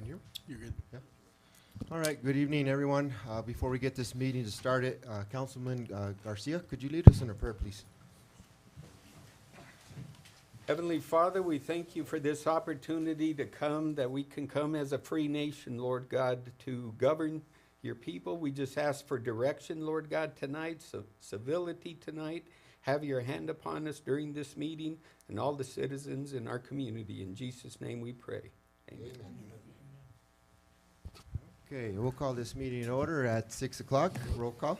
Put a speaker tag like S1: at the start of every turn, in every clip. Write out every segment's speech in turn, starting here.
S1: Can you?
S2: You're good.
S1: Yeah. All right, good evening, everyone. Before we get this meeting started, Councilman Garcia, could you lead us in a prayer, please?
S3: Heavenly Father, we thank you for this opportunity to come, that we can come as a free nation, Lord God, to govern your people. We just ask for direction, Lord God, tonight, so civility tonight. Have your hand upon us during this meeting and all the citizens in our community. In Jesus' name we pray. Amen.
S1: Okay, we'll call this meeting in order at 6 o'clock. Roll call.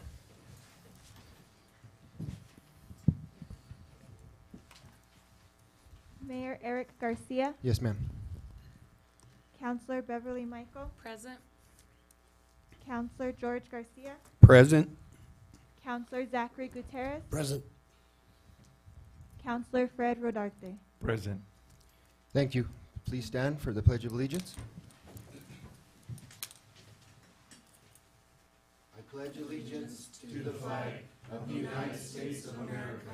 S4: Mayor Eric Garcia,
S1: Yes, ma'am.
S4: Councilor Beverly Michael,
S5: Present.
S4: Councilor George Garcia,
S3: Present.
S4: Councilor Zachary Gutierrez,
S2: Present.
S4: Councilor Fred Rodarte.
S6: Present.
S1: Thank you. Please stand for the Pledge of Allegiance. I pledge allegiance to the flag of the United States of America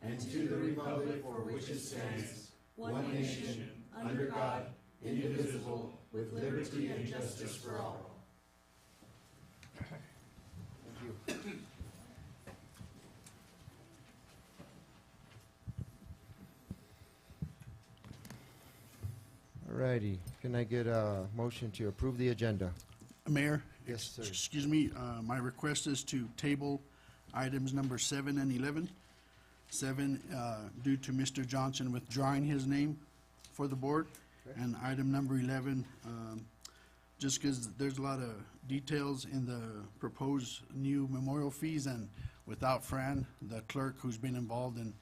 S1: and to the republic for which it stands, one nation, under God, indivisible, with liberty and justice for all. Thank you. All righty. Can I get a motion to approve the agenda?
S2: Mayor?
S1: Yes, sir.
S2: Excuse me, my request is to table items number 7 and 11. 7, due to Mr. Johnson withdrawing his name for the board.
S1: Okay.
S2: And item number 11, just because there's a lot of details in the proposed new memorial fees, and without Fran, the clerk who's been involved in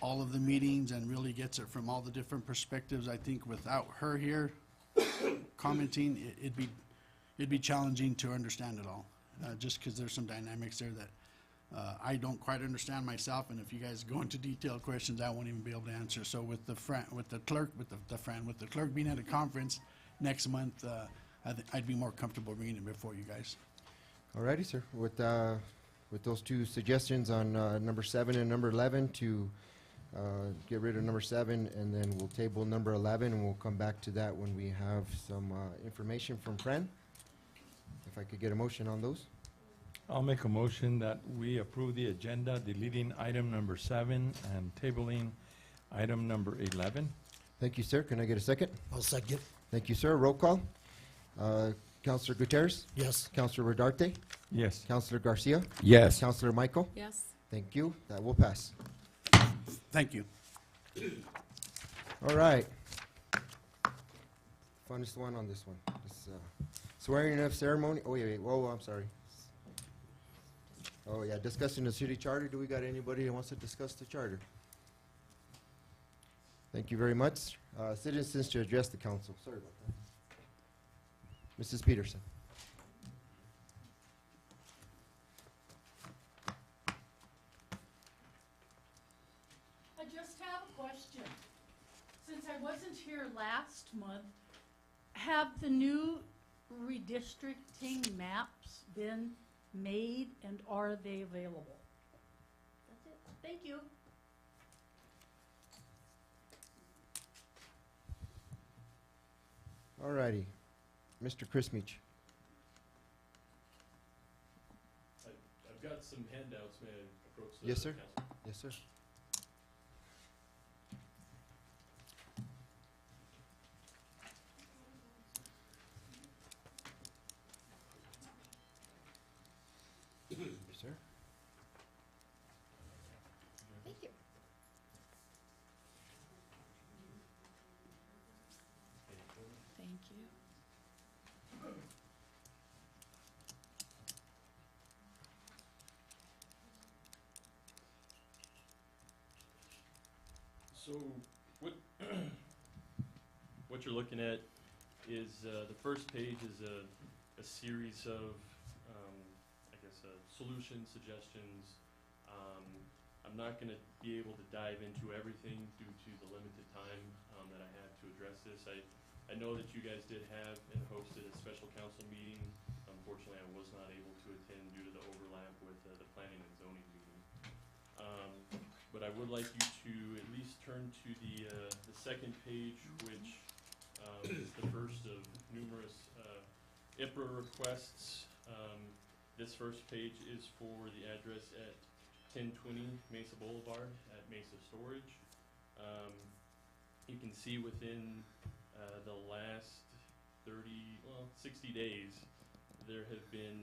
S2: all of the meetings and really gets it from all the different perspectives, I think without her here commenting, it'd be challenging to understand it all, just because there's some dynamics there that I don't quite understand myself, and if you guys go into detailed questions, I won't even be able to answer. So with the clerk being at a conference next month, I'd be more comfortable bringing it before you guys.
S1: All righty, sir. With those two suggestions on number 7 and number 11 to get rid of number 7, and then we'll table number 11, and we'll come back to that when we have some information from Fran. If I could get a motion on those.
S6: I'll make a motion that we approve the agenda, deleting item number 7 and tabling item number 11.
S1: Thank you, sir. Can I get a second?
S7: I'll second.
S1: Thank you, sir. Roll call. Councilor Gutierrez?
S7: Yes.
S1: Councilor Rodarte?
S6: Yes.
S1: Councilor Garcia?
S3: Yes.
S1: Councilor Michael?
S5: Yes.
S1: Thank you. That will pass.
S2: Thank you.
S1: All right. Funnest one on this one. This, swearing in of ceremony. Oh, wait. Whoa, I'm sorry. Oh, yeah. Discussing the city charter. Do we got anybody that wants to discuss the charter? Thank you very much. Citizens to address the council. Sorry about that. Mrs. Peterson.
S5: I just have a question. Since I wasn't here last month, have the new redistricting maps been made and are they available? That's it. Thank you.
S1: All righty. Mr. Chris Meach.
S8: I've got some handouts, may I approach the
S1: Yes, sir.
S8: council?
S1: Yes, sir. Sir.
S5: Thank you. Thank you.
S8: So what you're looking at is the first page is a series of, I guess, solutions, suggestions. I'm not going to be able to dive into everything due to the limited time that I have to address this. I know that you guys did have and hosted a special council meeting. Unfortunately, I was not able to attend due to the overlap with the planning and zoning meeting. But I would like you to at least turn to the second page, which It's the first of numerous IPRA requests. This first page is for the address at 1020 Mesa Boulevard at Mesa Storage. You can see within the last 60 days, there have been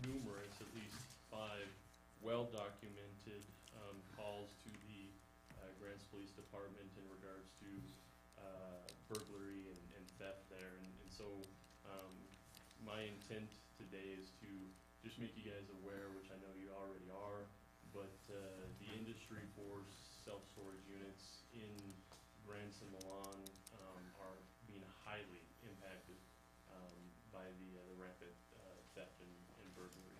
S8: numerous, at least 5 well-documented calls to the Grants Police Department in regards to burglary and theft there. And so my intent today is to just make you guys aware, which I know you already are, but the industry for self-storage units in Grants and Milan are being highly impacted by the rapid theft and burglary.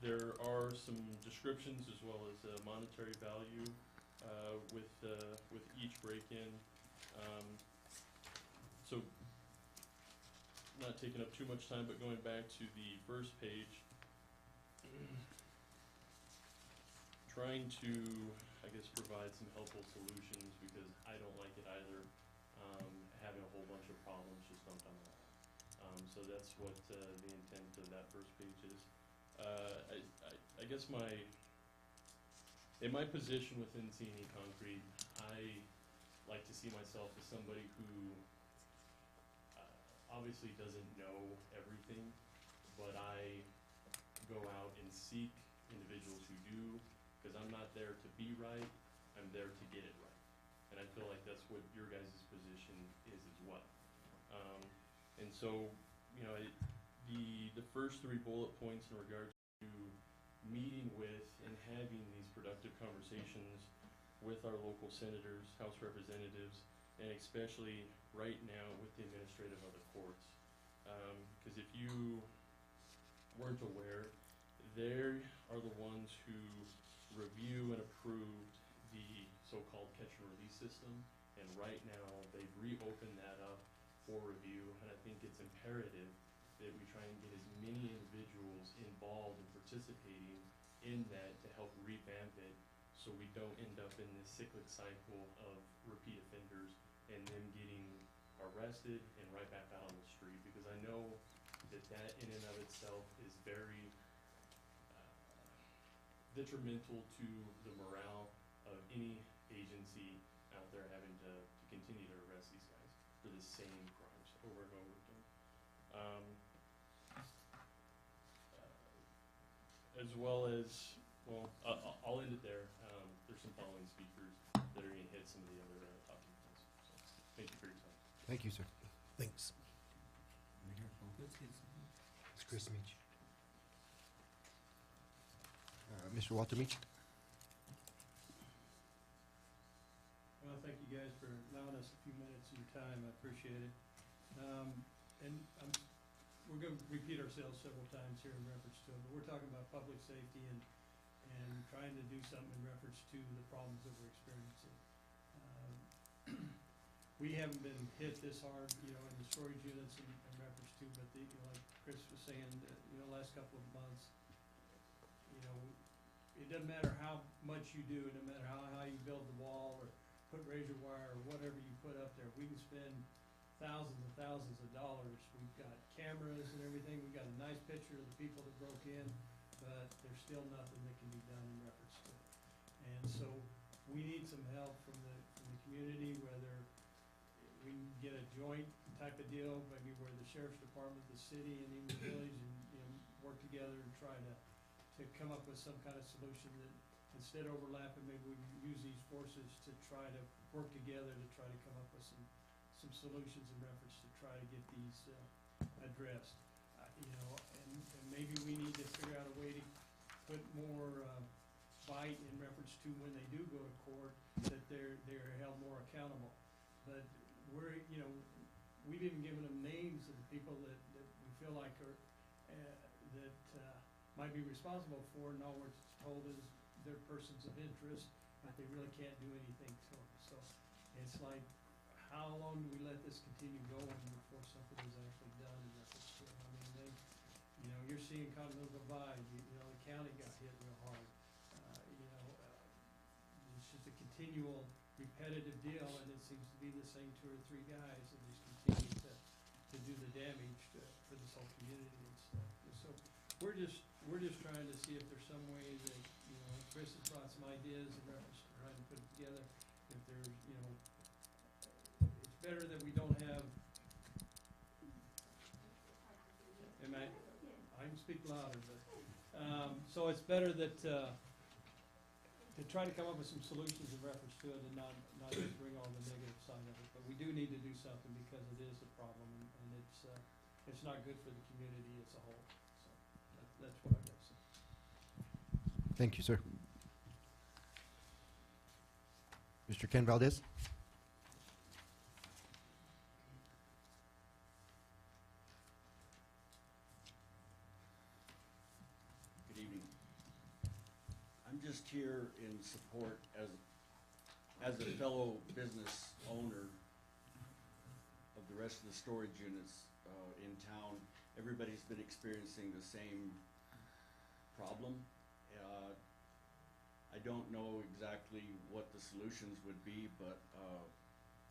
S8: There are some descriptions as well as monetary value with each break-in. So, not taking up too much time, but going back to the first page, trying to, I guess, provide some helpful solutions, because I don't like it either, having a whole bunch of problems just dumped on my lap. So that's what the intent of that first page is. I guess in my position within C&E Concrete, I like to see myself as somebody who obviously doesn't know everything, but I go out and seek individuals who do, because I'm not there to be right, I'm there to get it right. And I feel like that's what your guys' position is as well. And so, you know, the first 3 bullet points in regards to meeting with and having these productive conversations with our local senators, House representatives, and especially right now with the administrative of the courts. Because if you weren't aware, they are the ones who review and approved the so-called catch and release system, and right now they've reopened that up for review, and I think it's imperative that we try and get as many individuals involved and participating in that to help revamp it, so we don't end up in this cyclic cycle of repeat offenders and them getting arrested and right back out on the street, because I know that in and of itself is very detrimental to the morale of any agency out there having to continue to arrest these guys for the same crimes over and over again. As well as, well, I'll end it there. There's some following speakers that are gonna hit some of the other talking points. So, thank you for your time.
S1: Thank you, sir.
S7: Thanks.
S1: It's Chris Meach. Mr. Walter Meach?
S9: Well, thank you guys for allowing us a few minutes of your time. I appreciate it. We're going to repeat ourselves several times here in reference to it, but we're talking about public safety and trying to do something in reference to the problems that we're experiencing. We haven't been hit this hard, you know, in the storage units in reference to, but you know, like Chris was saying, last couple of months, you know, it doesn't matter how much you do, it doesn't matter how high you build the wall or put razor wire or whatever you put up there, we can spend thousands and thousands of dollars. We've got cameras and everything, we've got a nice picture of the people that broke in, but there's still nothing that can be done in reference to it. And so we need some help from the community, whether we can get a joint type of deal, maybe where the sheriff's department, the city, and even the village, and work together and try to come up with some kind of solution that, instead of overlapping, maybe we can use these forces to try to work together to try to come up with some solutions in reference to try to get these addressed. And maybe we need to figure out a way to put more bite in reference to when they do go to court, that they're held more accountable. But we've even given them names of the people that we feel like are might be responsible for, and all we're told is they're persons of interest, but they really can't do anything to them. So it's like, how long do we let this continue going before something is actually done in reference to it? I mean, you're seeing Continental Divide, the county got hit real hard. It's just a continual repetitive deal, and it seems to be the same 2 or 3 guys that just continue to do the damage for this whole community and stuff. And so we're just trying to see if there's some way that, you know, Chris has brought some ideas in reference to trying to put it together. If there's, you know, it's better that we don't have. I can speak louder, but, so it's better that, to try to come up with some solutions in reference to it and not just bring all the negative side of it. But we do need to do something because it is a problem and it's not good for the community as a whole. So that's what I've got to say.
S1: Thank you, sir. Mr. Ken Valdez?
S7: Good evening. I'm just here in support as a fellow business owner of the rest of the storage units in town. Everybody's been experiencing the same problem. I don't know exactly what the solutions would be, but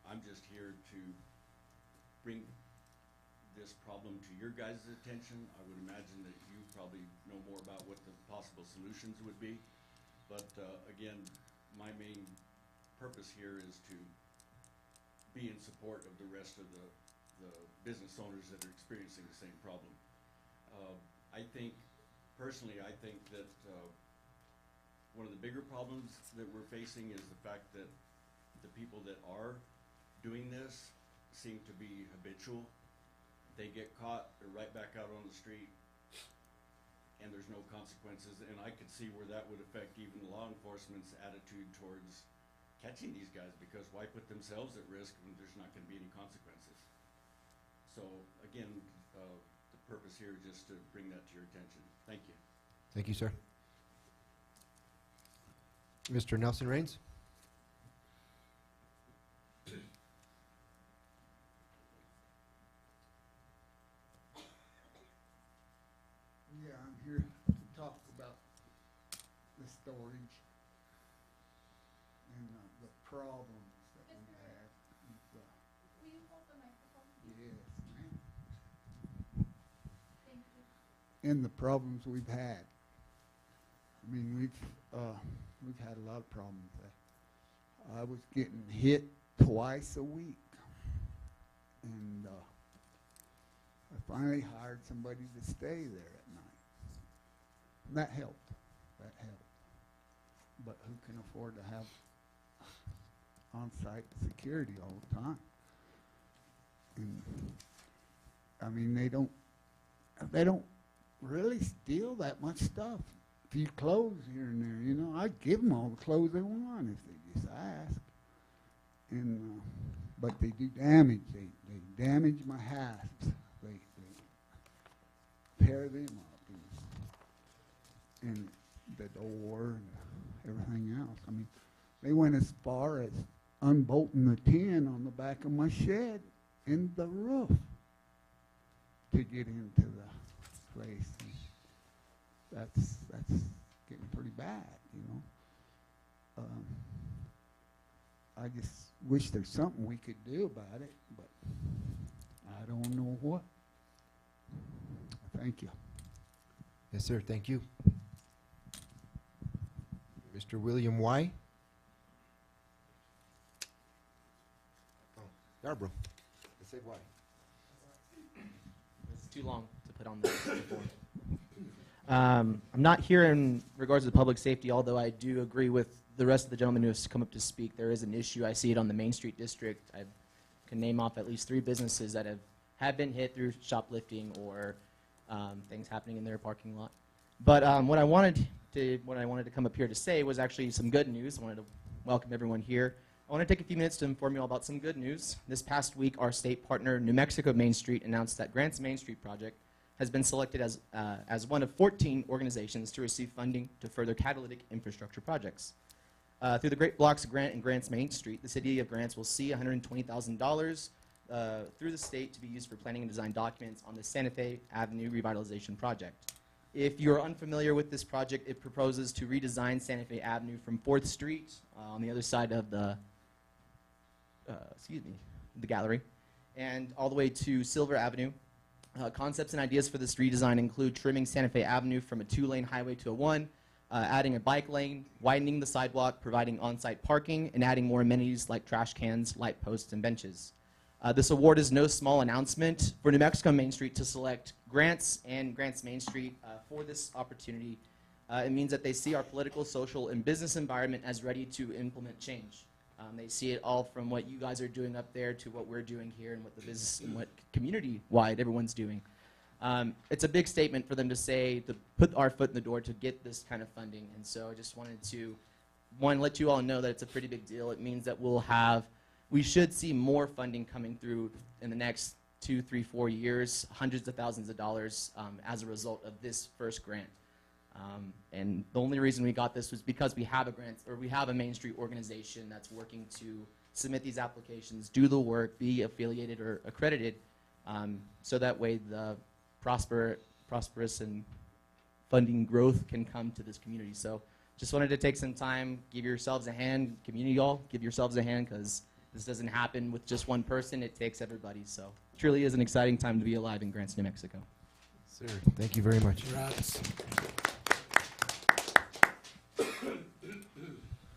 S7: I'm just here to bring this problem to your guys' attention. I would imagine that you probably know more about what the possible solutions would be. But again, my main purpose here is to be in support of the rest of the business owners that are experiencing the same problem. Personally, I think that one of the bigger problems that we're facing is the fact that the people that are doing this seem to be habitual. They get caught, they're right back out on the street, and there's no consequences. And I could see where that would affect even law enforcement's attitude towards catching these guys, because why put themselves at risk when there's not going to be any consequences? So again, the purpose here is just to bring that to your attention. Thank you.
S1: Thank you, sir. Mr. Nelson Raines?
S10: Yeah, I'm here to talk about the storage and the problems that we have.
S5: Will you hold the microphone?
S10: Yes, ma'am.
S5: Thank you.
S10: And the problems we've had. I mean, we've had a lot of problems. I was getting hit twice a week, and I finally hired somebody to stay there at night. And that helped. That helped. But who can afford to have on-site security all the time? And I mean, they don't really steal that much stuff. A few clothes here and there, you know. I give them all the clothes they want if they just ask. And but they do damage. They damage my hasps. They tear them up and the door and everything else. I mean, they went as far as unbolting the tin on the back of my shed and the roof to get into the place. And that's getting pretty bad, you know. I just wish there's something we could do about it, but I don't know what. Thank you.
S1: Yes, sir. Thank you. Mr. William Y. Oh, Yarborough. Let's say Y.
S11: It's too long to put on this before. I'm not here in regards to public safety, although I do agree with the rest of the gentlemen who have come up to speak. There is an issue. I see it on the Main Street District. I can name off at least 3 businesses that have been hit through shoplifting or things happening in their parking lot. But what I wanted to come up here to say was actually some good news. I wanted to welcome everyone here. I want to take a few minutes to inform you all about some good news. This past week, our state partner, New Mexico Main Street, announced that Grant's Main Street project has been selected as one of 14 organizations to receive funding to further catalytic infrastructure projects. Through the Great Blocks Grant and Grants Main Street, the City of Grants will see $120,000 through the state to be used for planning and design documents on the Santa Fe Avenue Revitalization Project. If you're unfamiliar with this project, it proposes to redesign Santa Fe Avenue from 4th Street on the other side of the the gallery, and all the way to Silver Avenue. Concepts and ideas for this redesign include trimming Santa Fe Avenue from a 2-lane highway to a 1, adding a bike lane, widening the sidewalk, providing on-site parking, and adding more amenities like trash cans, light posts, and benches. This award is no small announcement for New Mexico Main Street to select Grants and Grants Main Street for this opportunity. It means that they see our political, social, and business environment as ready to implement change. They see it all from what you guys are doing up there to what we're doing here and what the business and what community-wide everyone's doing. It's a big statement for them to say, to put our foot in the door to get this kind of funding. And so I just wanted to, one, let you all know that it's a pretty big deal. It means that we should see more funding coming through in the next 2, 3, 4 years, hundreds of thousands of dollars as a result of this first grant. And the only reason we got this was because we have a Main Street organization that's working to submit these applications, do the work, be affiliated or accredited, so that way the prosperous and funding growth can come to this community. So just wanted to take some time, give yourselves a hand, community all, give yourselves a hand, because this doesn't happen with just one person, it takes everybody. So it truly is an exciting time to be alive in Grants, New Mexico.
S1: Sir, thank you very much.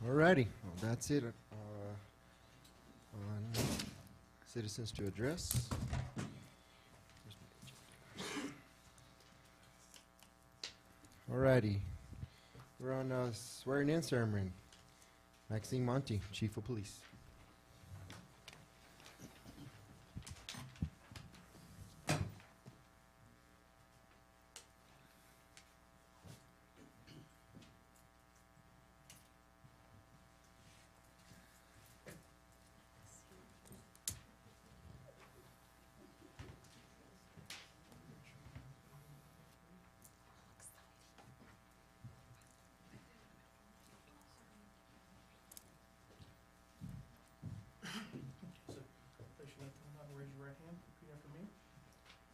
S1: Alrighty, well, that's it on citizens to address. Alrighty, we're on swearing in ceremony. Maxine Monty, Chief of Police.
S9: Raise your right hand, repeat after me.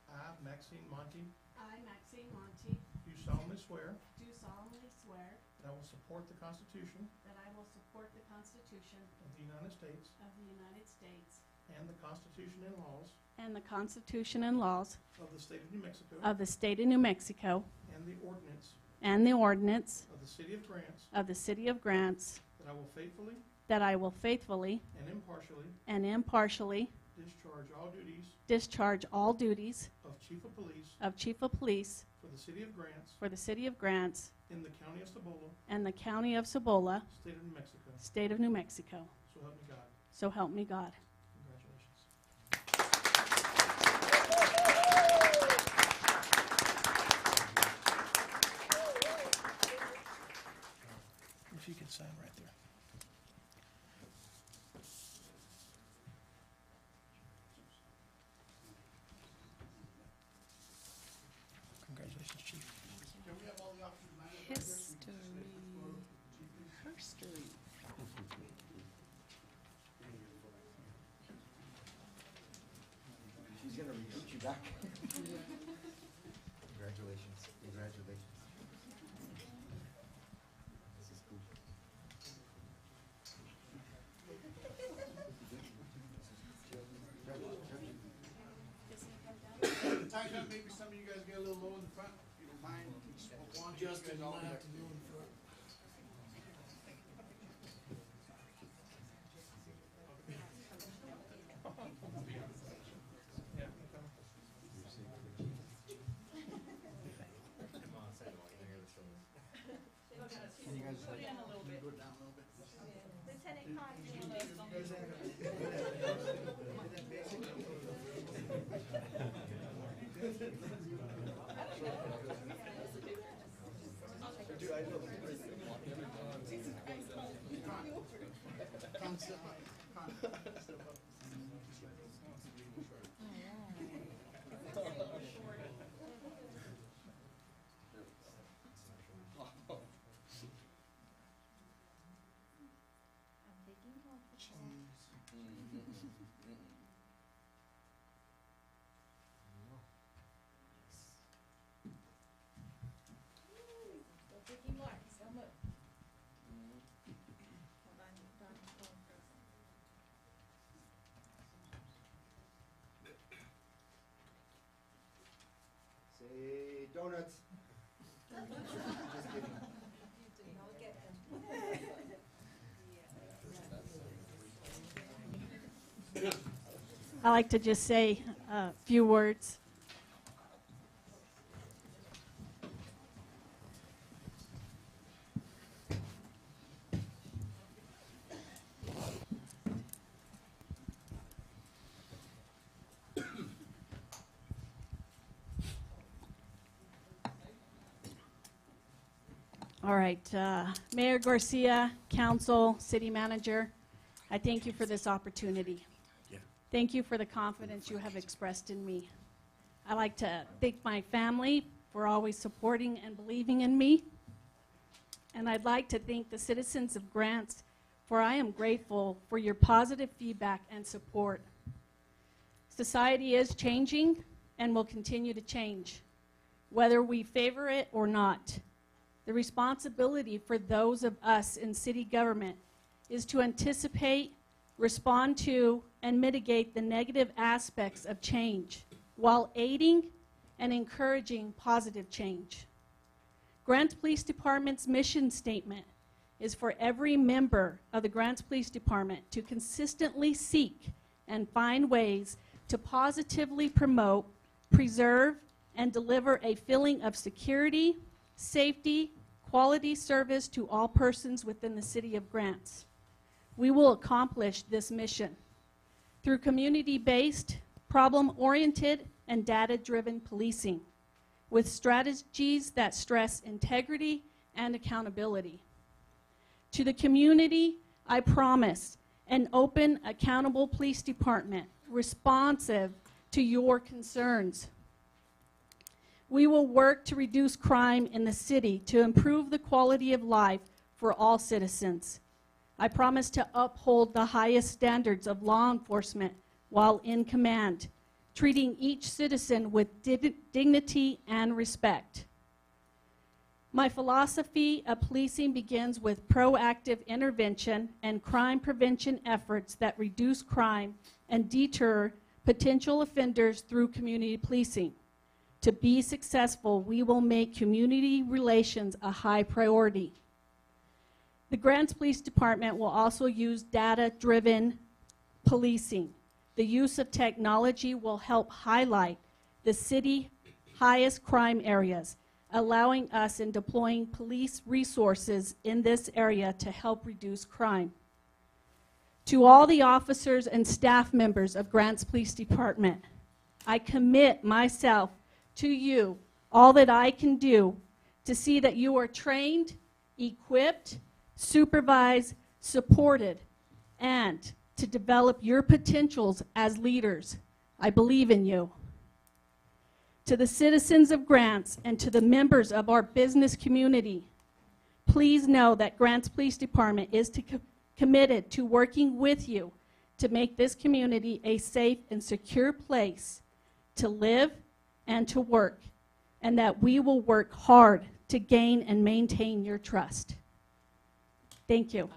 S9: I, Maxine Monty,
S12: I, Maxine Monty,
S9: do solemnly swear
S12: do solemnly swear
S9: that I will support the Constitution
S12: that I will support the Constitution
S9: of the United States
S12: of the United States
S9: and the Constitution and laws
S12: and the Constitution and laws
S9: of the State of New Mexico
S12: of the State of New Mexico
S9: and the ordinance
S12: and the ordinance
S9: of the City of Grants,
S12: of the City of Grants,
S9: that I will faithfully
S12: that I will faithfully
S9: and impartially
S12: discharge
S9: discharge all duties
S12: of Chief of Police
S9: for the City of Grants
S12: for the City of Grants
S9: in the County of Cibola,
S12: and the County of Cibola,
S9: State of New Mexico.
S12: State of New Mexico.
S9: So help me God.
S12: So help me God.
S9: Congratulations. If you could sign right there. Congratulations, Chief.
S12: History.
S1: She's gonna recruit you back. Congratulations, congratulations. This is cool.
S2: Tighten up, maybe some of you guys get a little low in the front, if you don't mind. Justin, you might have to go in front.
S1: Can you guys like
S2: Go down a little bit.
S4: Lieutenant
S12: I like to just say a few words. All right, Mayor Garcia, Council, City Manager, I thank you for this opportunity. Thank you for the confidence you have expressed in me. I like to thank my family for always supporting and believing in me. And I'd like to thank the citizens of Grants, for I am grateful for your positive feedback and support. Society is changing and will continue to change, whether we favor it or not. The responsibility for those of us in city government is to anticipate, respond to, and mitigate the negative aspects of change while aiding and encouraging positive change. Grants Police Department's mission statement is for every member of the Grants Police Department to consistently seek and find ways to positively promote, preserve, and deliver a feeling of security, safety, quality service to all persons within the city of Grants. We will accomplish this mission through community-based, problem-oriented, and data-driven policing with strategies that stress integrity and accountability. To the community, I promise an open, accountable police department responsive to your concerns. We will work to reduce crime in the city to improve the quality of life for all citizens. I promise to uphold the highest standards of law enforcement while in command, treating each citizen with dignity and respect. My philosophy of policing begins with proactive intervention and crime prevention efforts that reduce crime and deter potential offenders through community policing. To be successful, we will make community relations a high priority. The Grants Police Department will also use data-driven policing. The use of technology will help highlight the city's highest crime areas, allowing us in deploying police resources in this area to help reduce crime. To all the officers and staff members of Grants Police Department, I commit myself to you, all that I can do, to see that you are trained, equipped, supervised, supported, and to develop your potentials as leaders. I believe in you. To the citizens of Grants and to the members of our business community, please know that Grants Police Department is committed to working with you to make this community a safe and secure place to live and to work, and that we will work hard to gain and maintain your trust. Thank you.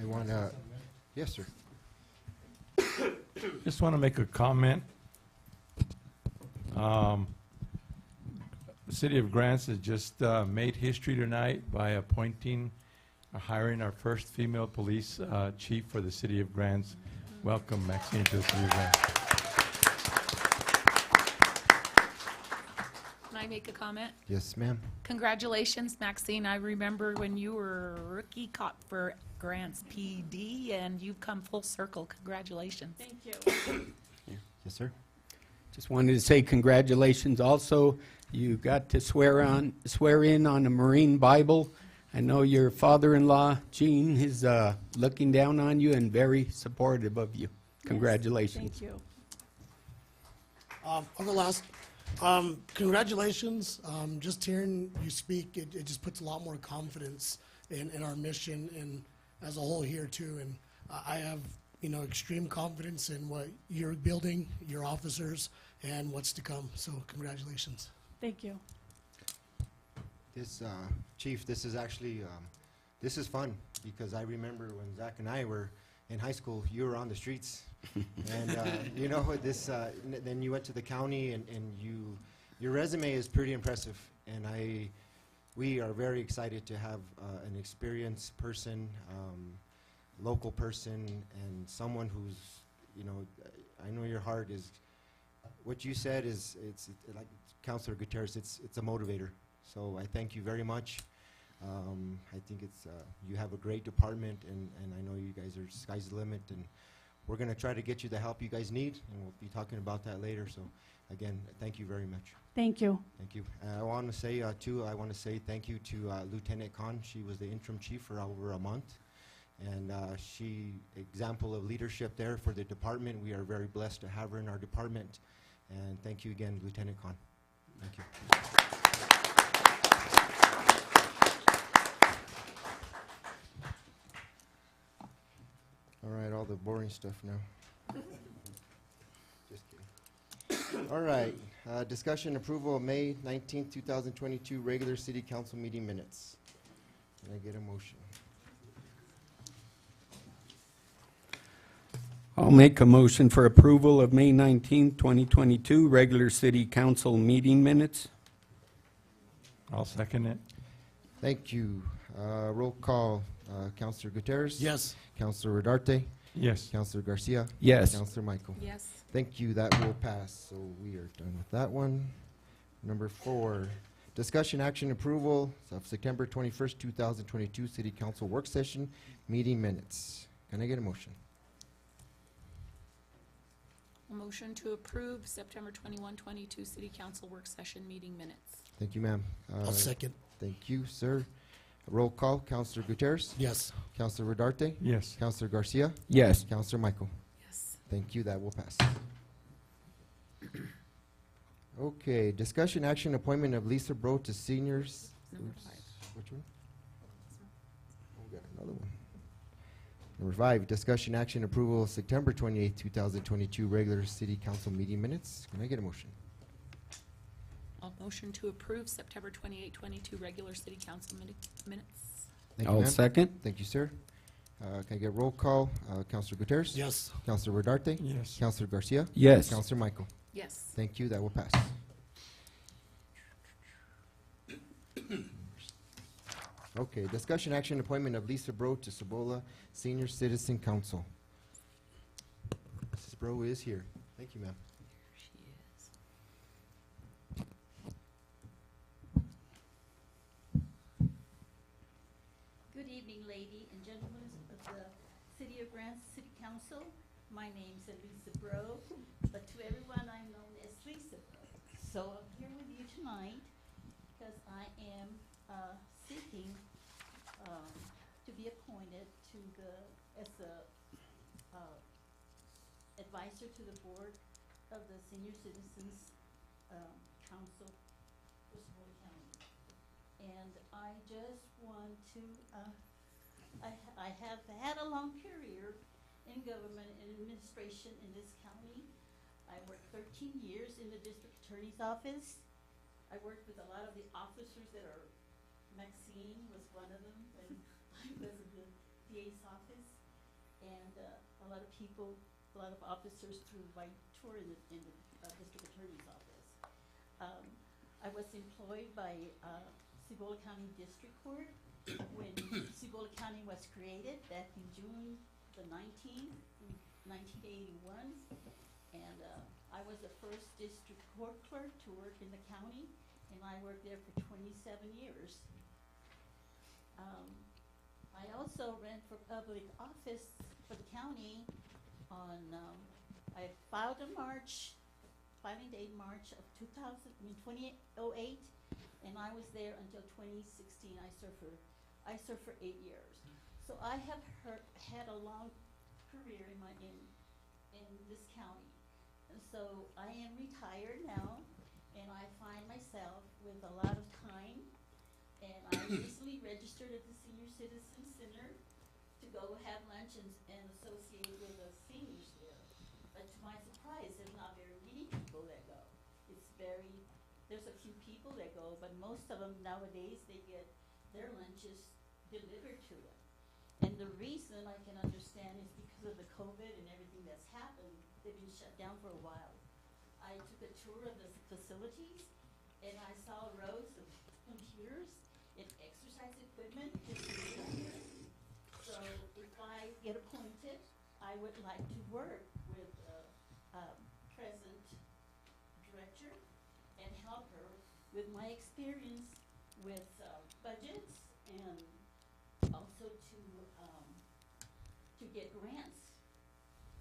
S1: I want to, yes, sir.
S6: Just want to make a comment. The City of Grants has just made history tonight by appointing, hiring our first female police chief for the City of Grants. Welcome, Maxine, to the City of Grants.
S13: Can I make a comment?
S1: Yes, ma'am.
S13: Congratulations, Maxine. I remember when you were a rookie cop for Grants PD, and you've come full circle. Congratulations.
S12: Thank you.
S1: Yes, sir.
S3: Just wanted to say congratulations also. You got to swear in on a Marine Bible. I know your father-in-law, Gene, is looking down on you and very supportive of you. Congratulations.
S12: Thank you.
S14: On the last, congratulations. Just hearing you speak, it just puts a lot more confidence in our mission and as a whole here too. And I have, extreme confidence in what you're building, your officers, and what's to come. So congratulations.
S12: Thank you.
S1: This, Chief, this is actually, this is fun, because I remember when Zach and I were in high school, you were on the streets. And, then you went to the county, and your resume is pretty impressive. And we are very excited to have an experienced person, local person, and someone who's, you know, I know your heart is, what you said is, it's like Councilor Gutierrez, it's a motivator. So I thank you very much. I think it's, you have a great department, and I know you guys are, sky's the limit, and we're going to try to get you the help you guys need, and we'll be talking about that later. So again, thank you very much.
S12: Thank you.
S1: Thank you. I want to say, too, I want to say thank you to Lieutenant Khan. She was the interim chief for over a month, and she, example of leadership there for the department. We are very blessed to have her in our department, and thank you again, Lieutenant Khan. Thank you. All right, all the boring stuff now. Just kidding. All right, discussion approval of May 19th, 2022 regular city council meeting minutes. Can I get a motion?
S3: I'll make a motion for approval of May 19th, 2022 regular city council meeting minutes.
S6: I'll second it.
S1: Thank you. Roll call, Councilor Gutierrez?
S14: Yes.
S1: Councilor Rodarte?
S6: Yes.
S1: Councilor Garcia?
S3: Yes.
S1: Councilor Michael?
S13: Yes.
S1: Thank you, that will pass, so we are done with that one. Number 4, discussion action approval of September 21st, 2022 City Council Work Session Meeting Minutes. Can I get a motion?
S13: A motion to approve September 21, 22 City Council Work Session Meeting Minutes.
S1: Thank you, ma'am.
S14: I'll second.
S1: Thank you, sir. Roll call, Councilor Gutierrez?
S14: Yes.
S1: Councilor Rodarte?
S6: Yes.
S1: Councilor Garcia?
S3: Yes.
S1: Councilor Michael?
S13: Yes.
S1: Thank you, that will pass. Okay, discussion action appointment of Lisa Bro to seniors.
S13: Number
S1: Oops,
S13: 5.
S1: Which one? Oh, we got another one. Number 5, discussion action approval of September 28th, 2022 regular city council meeting minutes. Can I get a motion?
S13: A motion to approve September 28, 22 regular City Council minutes.
S1: Thank you,
S3: I'll
S1: ma'am.
S3: second.
S1: Thank you, sir. Can I get roll call? Councilor Gutierrez?
S14: Yes.
S1: Councilor Rodarte?
S6: Yes.
S1: Councilor Garcia?
S3: Yes.
S1: Councilor Michael?
S13: Yes.
S1: Thank you, that will pass. Okay, discussion action appointment of Lisa Bro to Cibola Senior Citizen Council. Mrs. Bro is here. Thank you, ma'am.
S13: She is.
S15: Good evening, ladies and gentlemen of the City of Grants City Council. My name's Elisa Bro, but to everyone I'm known as Lisa Bro. So I'm here with you tonight because I am seeking to be appointed to as a advisor to the board of the Senior Citizens Council for Cibola County. And I just want to, I have had a long career in government and administration in this county. I worked 13 years in the district attorney's office. I worked with a lot of the officers that are, Maxine was one of them when I was in the DA's office. And a lot of people, a lot of officers through my tour in the district attorney's office. I was employed by Cibola County District Court when Cibola County was created back in June the 19th, in 1981. And I was the first district court clerk to work in the county, and I worked there for 27 years. I also ran for public office for the county on, I filed in March, filing date March of 2008, and I was there until 2016. I served for 8 years. So I have had a long career in this county. And so I am retired now, and I find myself with a lot of time. And I recently registered at the Senior Citizen Center to go have lunch and associate with the seniors there. But to my surprise, there's not very many people that go. There's a few people that go, but most of them nowadays, they get their lunches delivered to them. And the reason I can understand is because of the COVID and everything that's happened, they've been shut down for a while. I took a tour of the facilities, and I saw rows of computers, I would like to work with present director and help her with my experience with budgets and also to get grants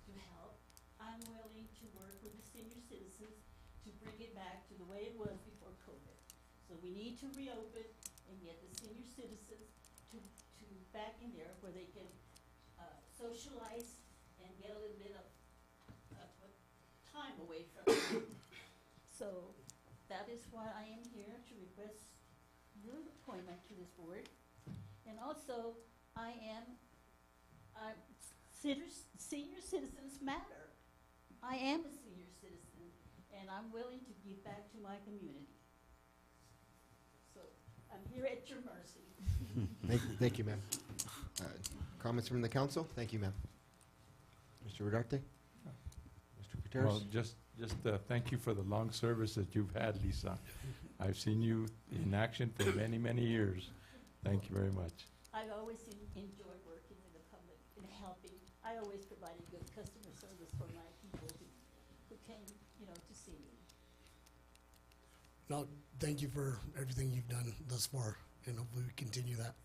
S15: to help. I'm willing to work with the senior citizens to bring it back to the way it was before COVID. So we need to reopen and get the senior citizens to back in there where they can socialize and get a little bit of time away from it. So that is why I am here to request your appointment to this board. And also, Senior Citizens Matter. I am a senior citizen, and I'm willing to give back to my community. So I'm here at your mercy.
S1: Thank you, ma'am. Comments from the council? Thank you, ma'am. Mr. Rodarte? Mr. Gutierrez?
S6: Well, just thank you for the long service that you've had, Lisa. I've seen you in action for many, many years. Thank you very much.
S15: I've always enjoyed working in the public and helping. I always provided good customer service for my people who came, to see me.
S14: No, thank you for everything you've done thus far, and hopefully we continue that.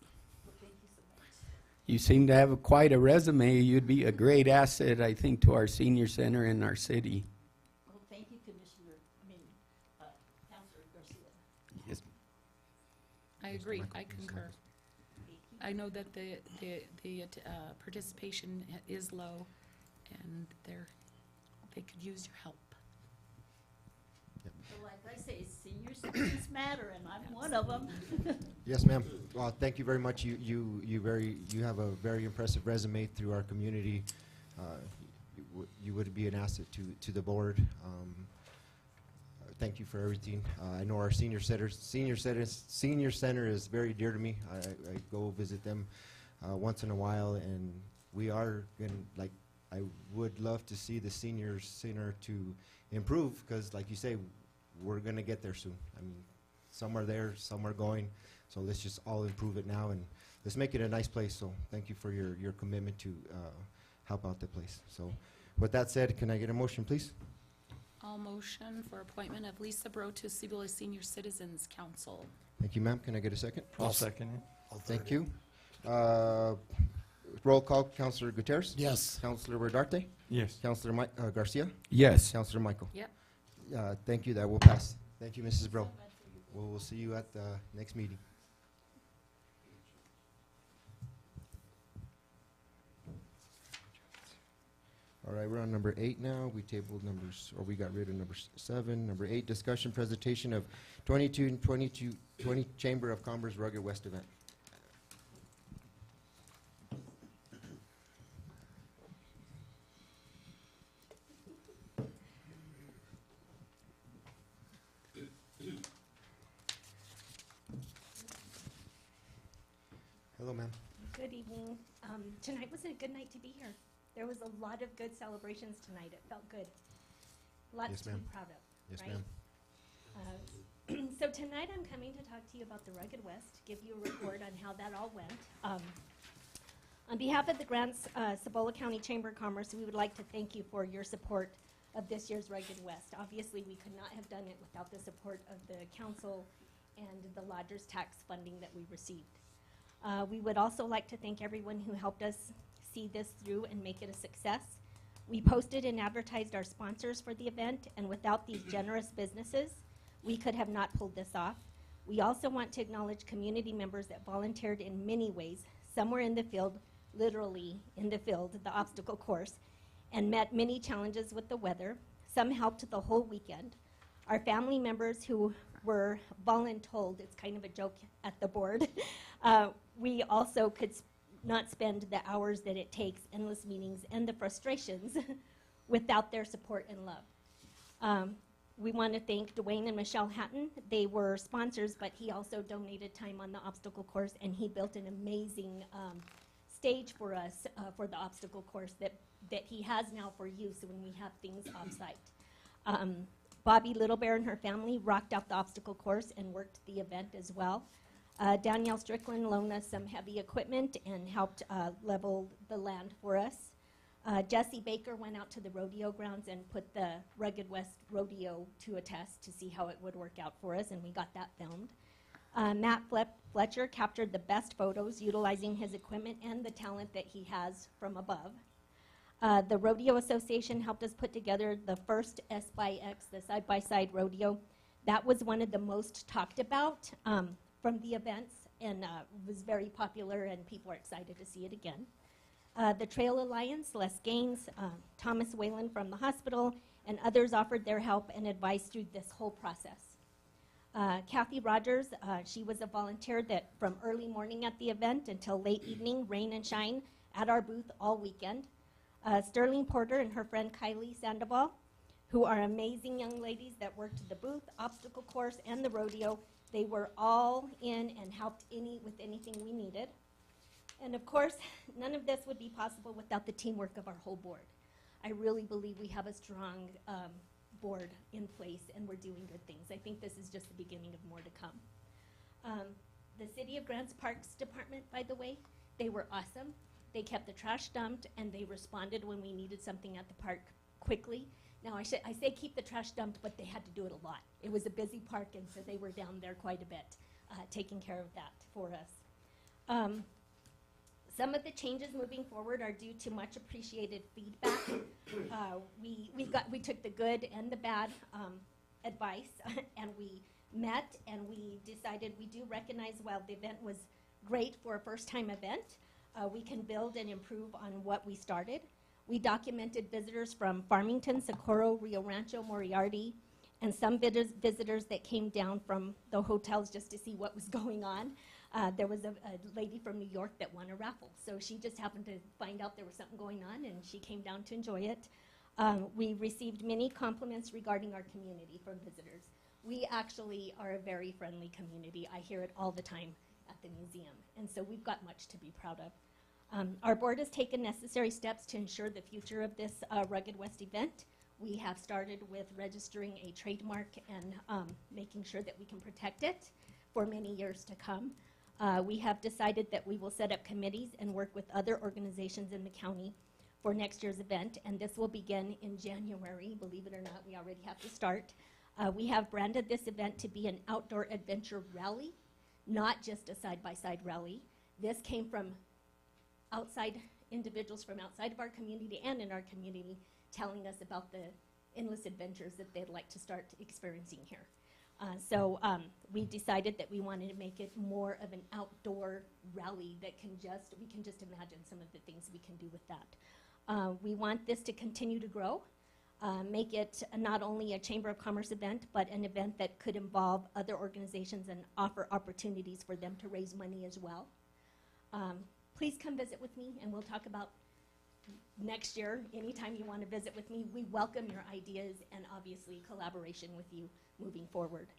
S15: Well, thank you so much.
S3: You seem to have quite a resume. You'd be a great asset, I think, to our senior center in our city.
S15: Well, thank you, Councilor Garcia.
S3: Yes.
S13: I agree, I concur. I know that the participation is low, and they could use your help.
S15: So like I say, senior citizens matter, and I'm one of them.
S1: Yes, ma'am. Well, thank you very much. You have a very impressive resume through our community. You would be an asset to the board. Thank you for everything. I know our senior center is very dear to me. I go visit them once in a while, and we are going I would love to see the senior center to improve, because like you say, we're going to get there soon. I mean, some are there, some are going, so let's just all improve it now, and let's make it a nice place. So thank you for your commitment to help out the place. So with that said, can I get a motion, please?
S13: All motion for appointment of Lisa Bro to Cibola Senior Citizens Council.
S1: Thank you, ma'am. Can I get a second?
S6: I'll second it.
S1: Thank you. Roll call, Councilor Gutierrez?
S14: Yes.
S1: Councilor Rodarte?
S6: Yes.
S1: Councilor Garcia?
S3: Yes.
S1: Councilor Michael?
S13: Yep.
S1: Thank you, that will pass. Thank you, Mrs. Bro. We'll see you at the next meeting. All right, we're on number 8 now. We tabled we got rid of number 7. Number 8, discussion presentation of 20 Chamber of Commerce Rugged West event. Hello, ma'am.
S16: Good evening. Tonight was a good night to be here. There was a lot of good celebrations tonight. It felt good. Lots
S1: Yes,
S16: to be
S1: ma'am.
S16: proud of,
S1: Yes,
S16: right?
S1: ma'am.
S16: So tonight I'm coming to talk to you about the Rugged West, give you a report on how that all went. On behalf of the Grants Cibola County Chamber of Commerce, we would like to thank you for your support of this year's Rugged West. Obviously, we could not have done it without the support of the council and the lodger's tax funding that we received. We would also like to thank everyone who helped us see this through and make it a success. We posted and advertised our sponsors for the event, and without these generous businesses, we could have not pulled this off. We also want to acknowledge community members that volunteered in many ways. Some were in the field, literally in the field, the obstacle course, and met many challenges with the weather. Some helped the whole weekend. Our family members who were voluntold, it's kind of a joke at the board, we also could not spend the hours that it takes, endless meetings, and the frustrations without their support and love. We want to thank Dwayne and Michelle Hatton. They were sponsors, but he also donated time on the obstacle course, and he built an amazing stage for us for the obstacle course that he has now for use when we have things off-site. Bobby Little Bear and her family rocked out the obstacle course and worked the event as well. Danielle Strickland loaned us some heavy equipment and helped level the land for us. Jesse Baker went out to the rodeo grounds and put the Rugged West Rodeo to a test to see how it would work out for us, and we got that filmed. Matt Fletcher captured the best photos utilizing his equipment and the talent that he has from above. The Rodeo Association helped us put together the first S-by-X, the side-by-side rodeo. That was one of the most talked about from the events, and was very popular, and people are excited to see it again. The Trail Alliance, Les Gaines, Thomas Whalen from the hospital, and others offered their help and advice through this whole process. Kathy Rogers, she was a volunteer that from early morning at the event until late evening, rain and shine, at our booth all weekend. Sterling Porter and her friend Kylie Sandoval, who are amazing young ladies that worked the booth, obstacle course, and the rodeo. They were all in and helped with anything we needed. And of course, none of this would be possible without the teamwork of our whole board. I really believe we have a strong board in place, and we're doing good things. I think this is just the beginning of more to come. The City of Grants Parks Department, by the way, they were awesome. They kept the trash dumped, and they responded when we needed something at the park quickly. Now, I say keep the trash dumped, but they had to do it a lot. It was a busy park, and so they were down there quite a bit, taking care of that for us. Some of the changes moving forward are due to much appreciated feedback. We took the good and the bad advice, and we met, and we decided we do recognize while the event was great for a first-time event, we can build and improve on what we started. We documented visitors from Farmington, Socorro, Rio Rancho, Moriarty, and some visitors that came down from the hotels just to see what was going on. There was a lady from New York that won a raffle, so she just happened to find out there was something going on, and she came down to enjoy it. We received many compliments regarding our community from visitors. We actually are a very friendly community. I hear it all the time at the museum, and so we've got much to be proud of. Our board has taken necessary steps to ensure the future of this Rugged West event. We have started with registering a trademark and making sure that we can protect it for many years to come. We have decided that we will set up committees and work with other organizations in the county for next year's event, and this will begin in January. Believe it or not, we already have to start. We have branded this event to be an outdoor adventure rally, not just a side-by-side rally. This came from individuals from outside of our community and in our community telling us about the endless adventures that they'd like to start experiencing here. So we decided that we wanted to make it more of an outdoor rally that we can just imagine some of the things we can do with that. We want this to continue to grow, make it not only a Chamber of Commerce event, but an event that could involve other organizations and offer opportunities for them to raise money as well. Please come visit with me, and we'll talk about next year. Anytime you want to visit with me, we welcome your ideas and obviously collaboration with you moving forward.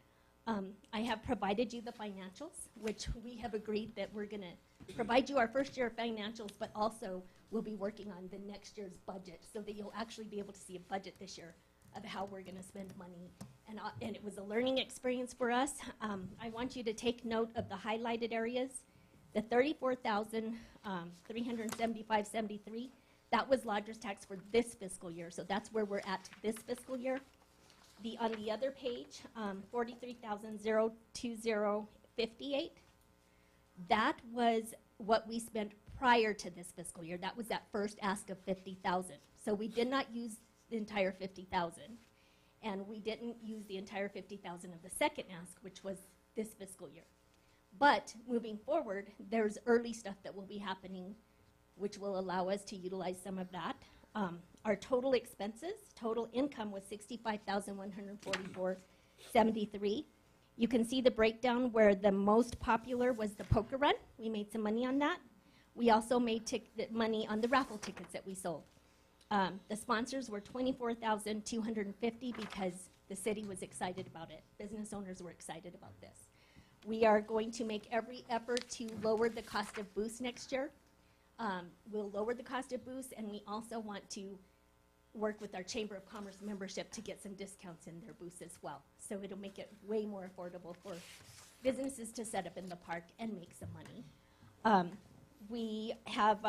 S16: I have provided you the financials, which we have agreed that we're going to provide you our first year financials, but also we'll be working on the next year's budget so that you'll actually be able to see a budget this year of how we're going to spend money. And it was a learning experience for us. I want you to take note of the highlighted areas. The $34,375.73, that was lodger's tax for this fiscal year, so that's where we're at this fiscal year. On the other page, $43,020.58, that was what we spent prior to this fiscal year. That was that first ask of $50,000. So we did not use the entire $50,000, and we didn't use the entire $50,000 of the second ask, which was this fiscal year. But moving forward, there's early stuff that will be happening, which will allow us to utilize some of that. Our total expenses, total income was $65,144.73. You can see the breakdown where the most popular was the poker run. We made some money on that. We also made money on the raffle tickets that we sold. The sponsors were $24,250 because the city was excited about it. Business owners were excited about this. We are going to make every effort to lower the cost of booths next year. We'll lower the cost of booths, and we also want to work with our Chamber of Commerce membership to get some discounts in their booths as well. So it'll make it way more affordable for businesses to set up in the park and make some money. We have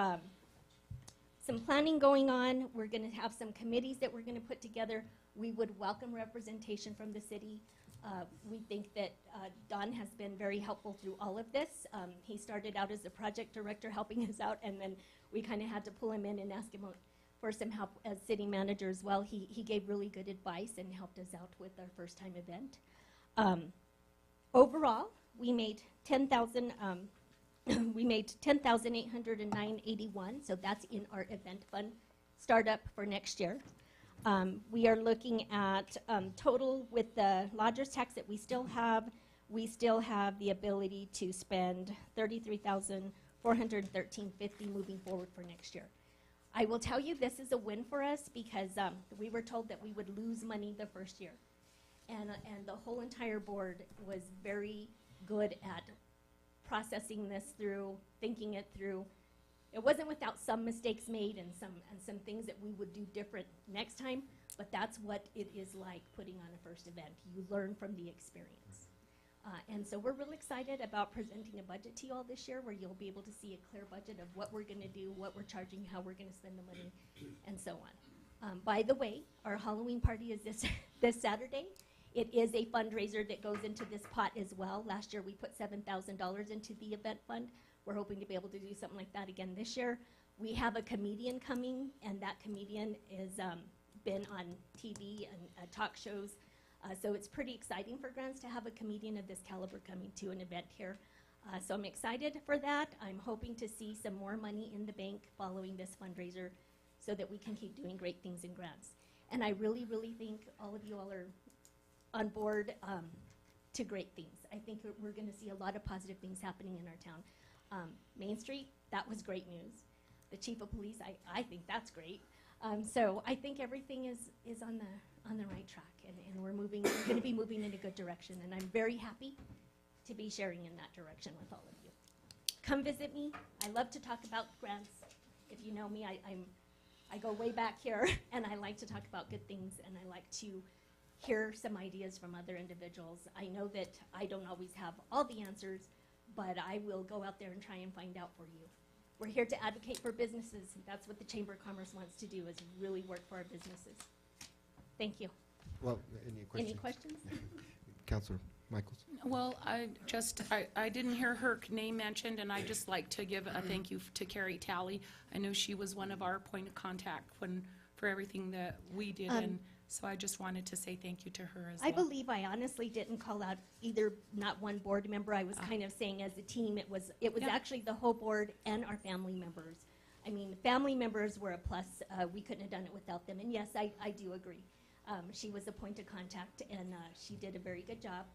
S16: some planning going on. We're going to have some committees that we're going to put together. We would welcome representation from the city. We think that Don has been very helpful through all of this. He started out as the project director helping us out, and then we kind of had to pull him in and ask him for some help as city manager as well. He gave really good advice and helped us out with our first time event. Overall, we made 10,000. We made 10,809.81, so that's in our event fund startup for next year. We are looking at total with the lodger's tax that we still have the ability to spend $33,413.50 moving forward for next year. I will tell you this is a win for us because we were told that we would lose money the first year. And the whole entire board was very good at processing this through, thinking it through. It wasn't without some mistakes made and some things that we would do different next time, but that's what it is like putting on a first event. You learn from the experience. And so we're really excited about presenting a budget to you all this year where you'll be able to see a clear budget of what we're going to do, what we're charging, how we're going to spend the money, and so on. By the way, our Halloween party is this Saturday. It is a fundraiser that goes into this pot as well. Last year we put $7,000 into the event fund. We're hoping to be able to do something like that again this year. We have a comedian coming, and that comedian has been on TV and talk shows. So it's pretty exciting for Grants to have a comedian of this caliber coming to an event here. So I'm excited for that. I'm hoping to see some more money in the bank following this fundraiser so that we can keep doing great things in Grants. And I really, really think all of you all are on board to great things. I think we're going to see a lot of positive things happening in our town. Main Street, that was great news. The chief of police, I think that's great. So I think everything is on the right track, and we're going to be moving in a good direction, and I'm very happy to be sharing in that direction with all of you. Come visit me. I love to talk about Grants. If you know me, I go way back here, and I like to talk about good things, and I like to hear some ideas from other individuals. I know that I don't always have all the answers, but I will go out there and try and find out for you. We're here to advocate for businesses. That's what the Chamber of Commerce wants to do, is really work for our businesses. Thank you.
S1: Well, any questions?
S16: Any questions?
S1: Councilor Michaels?
S13: Well, I didn't hear her name mentioned, and I'd just like to give a thank you to Carrie Talley. I know she was one of our point of contact for everything that we did, and so I just wanted to say thank you to her as well.
S16: I believe I honestly didn't call out not one board member. I was kind of saying as a team, it was
S13: Yeah.
S16: actually the whole board and our family members. I mean, family members were a plus. We couldn't have done it without them. And yes, I do agree. She was a point of contact, and she did a very good job.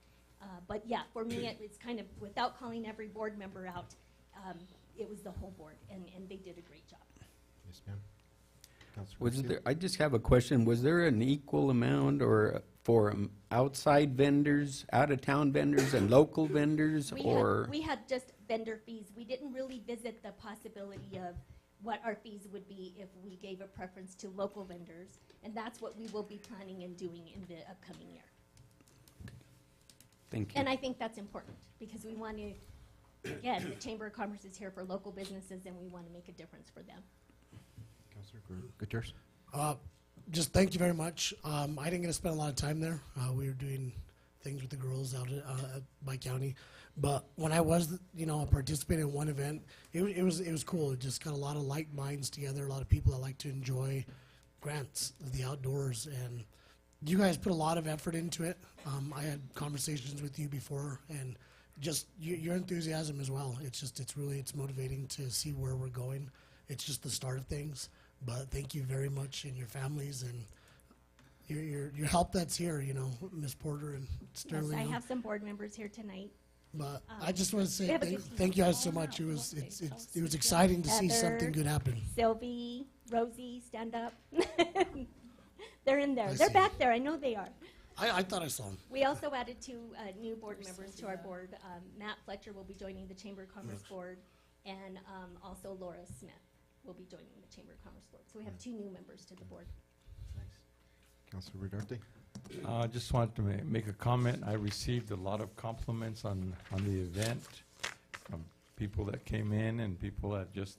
S16: But yeah, for me, it's kind of, without calling every board member out, it was the whole board, and they did a great job.
S1: Yes, ma'am.
S3: Was there, I just have a question. Was there an equal amount or for outside vendors, out-of-town vendors, and local vendors, or?
S16: We had just vendor fees. We didn't really visit the possibility of what our fees would be if we gave a preference to local vendors, and that's what we will be planning and doing in the upcoming year.
S3: Thank you.
S16: And I think that's important, because we want to, again, the Chamber of Commerce is here for local businesses, and we want to make a difference for them.
S1: Councilor Gutierrez?
S14: Just thank you very much. I didn't get to spend a lot of time there. We were doing things with the girls out at by county, but when I was, participating in one event, it was cool. It just got a lot of like minds together. A lot of people that like to enjoy Grants, the outdoors, and you guys put a lot of effort into it. I had conversations with you before, and just your enthusiasm as well. It's motivating to see where we're going. It's just the start of things. But thank you very much, and your families, and your help that's here, Ms. Porter and Sterling.
S16: Yes, I have some board members here tonight.
S14: But I just want to say
S16: we have a good
S14: thank you guys so much. It was exciting to see something good happen.
S16: Sylvie, Rosie, stand up. They're in there.
S14: I
S16: They're
S14: see.
S16: back there. I know they are.
S14: I thought I saw them.
S16: We also added two new board members to our board. Matt Fletcher will be joining the Chamber of Commerce board, and also Laura Smith will be joining the Chamber of Commerce board. So we have two new members to the board.
S1: Councilor Rodarte?
S6: I just wanted to make a comment. I received a lot of compliments on the event from people that came in and people that just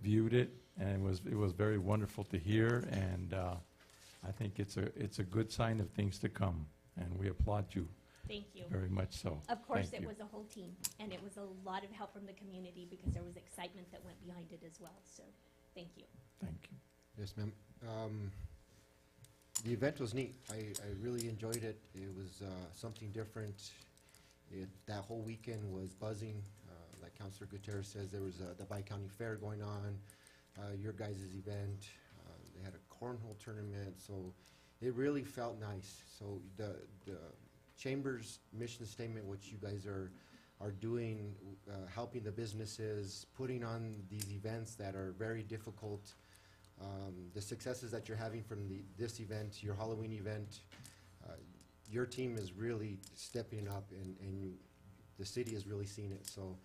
S6: viewed it, and it was very wonderful to hear, and I think it's a good sign of things to come, and we applaud you
S16: Thank you.
S6: very much so.
S16: Of course,
S6: Thank
S16: it
S6: you.
S16: was a whole team, and it was a lot of help from the community because there was excitement that went behind it as well. So, thank you.
S6: Thank you.
S1: Yes, ma'am. The event was neat. I really enjoyed it. It was something different. That whole weekend was buzzing. Like Councilor Gutierrez says, there was the Bi-County Fair going on, your guys' event. They had a cornhole tournament, so it really felt nice. So the Chamber's mission statement, which you guys are doing, helping the businesses, putting on these events that are very difficult, the successes that you're having from this event, your Halloween event, your team is really stepping up, and the city has really seen it. So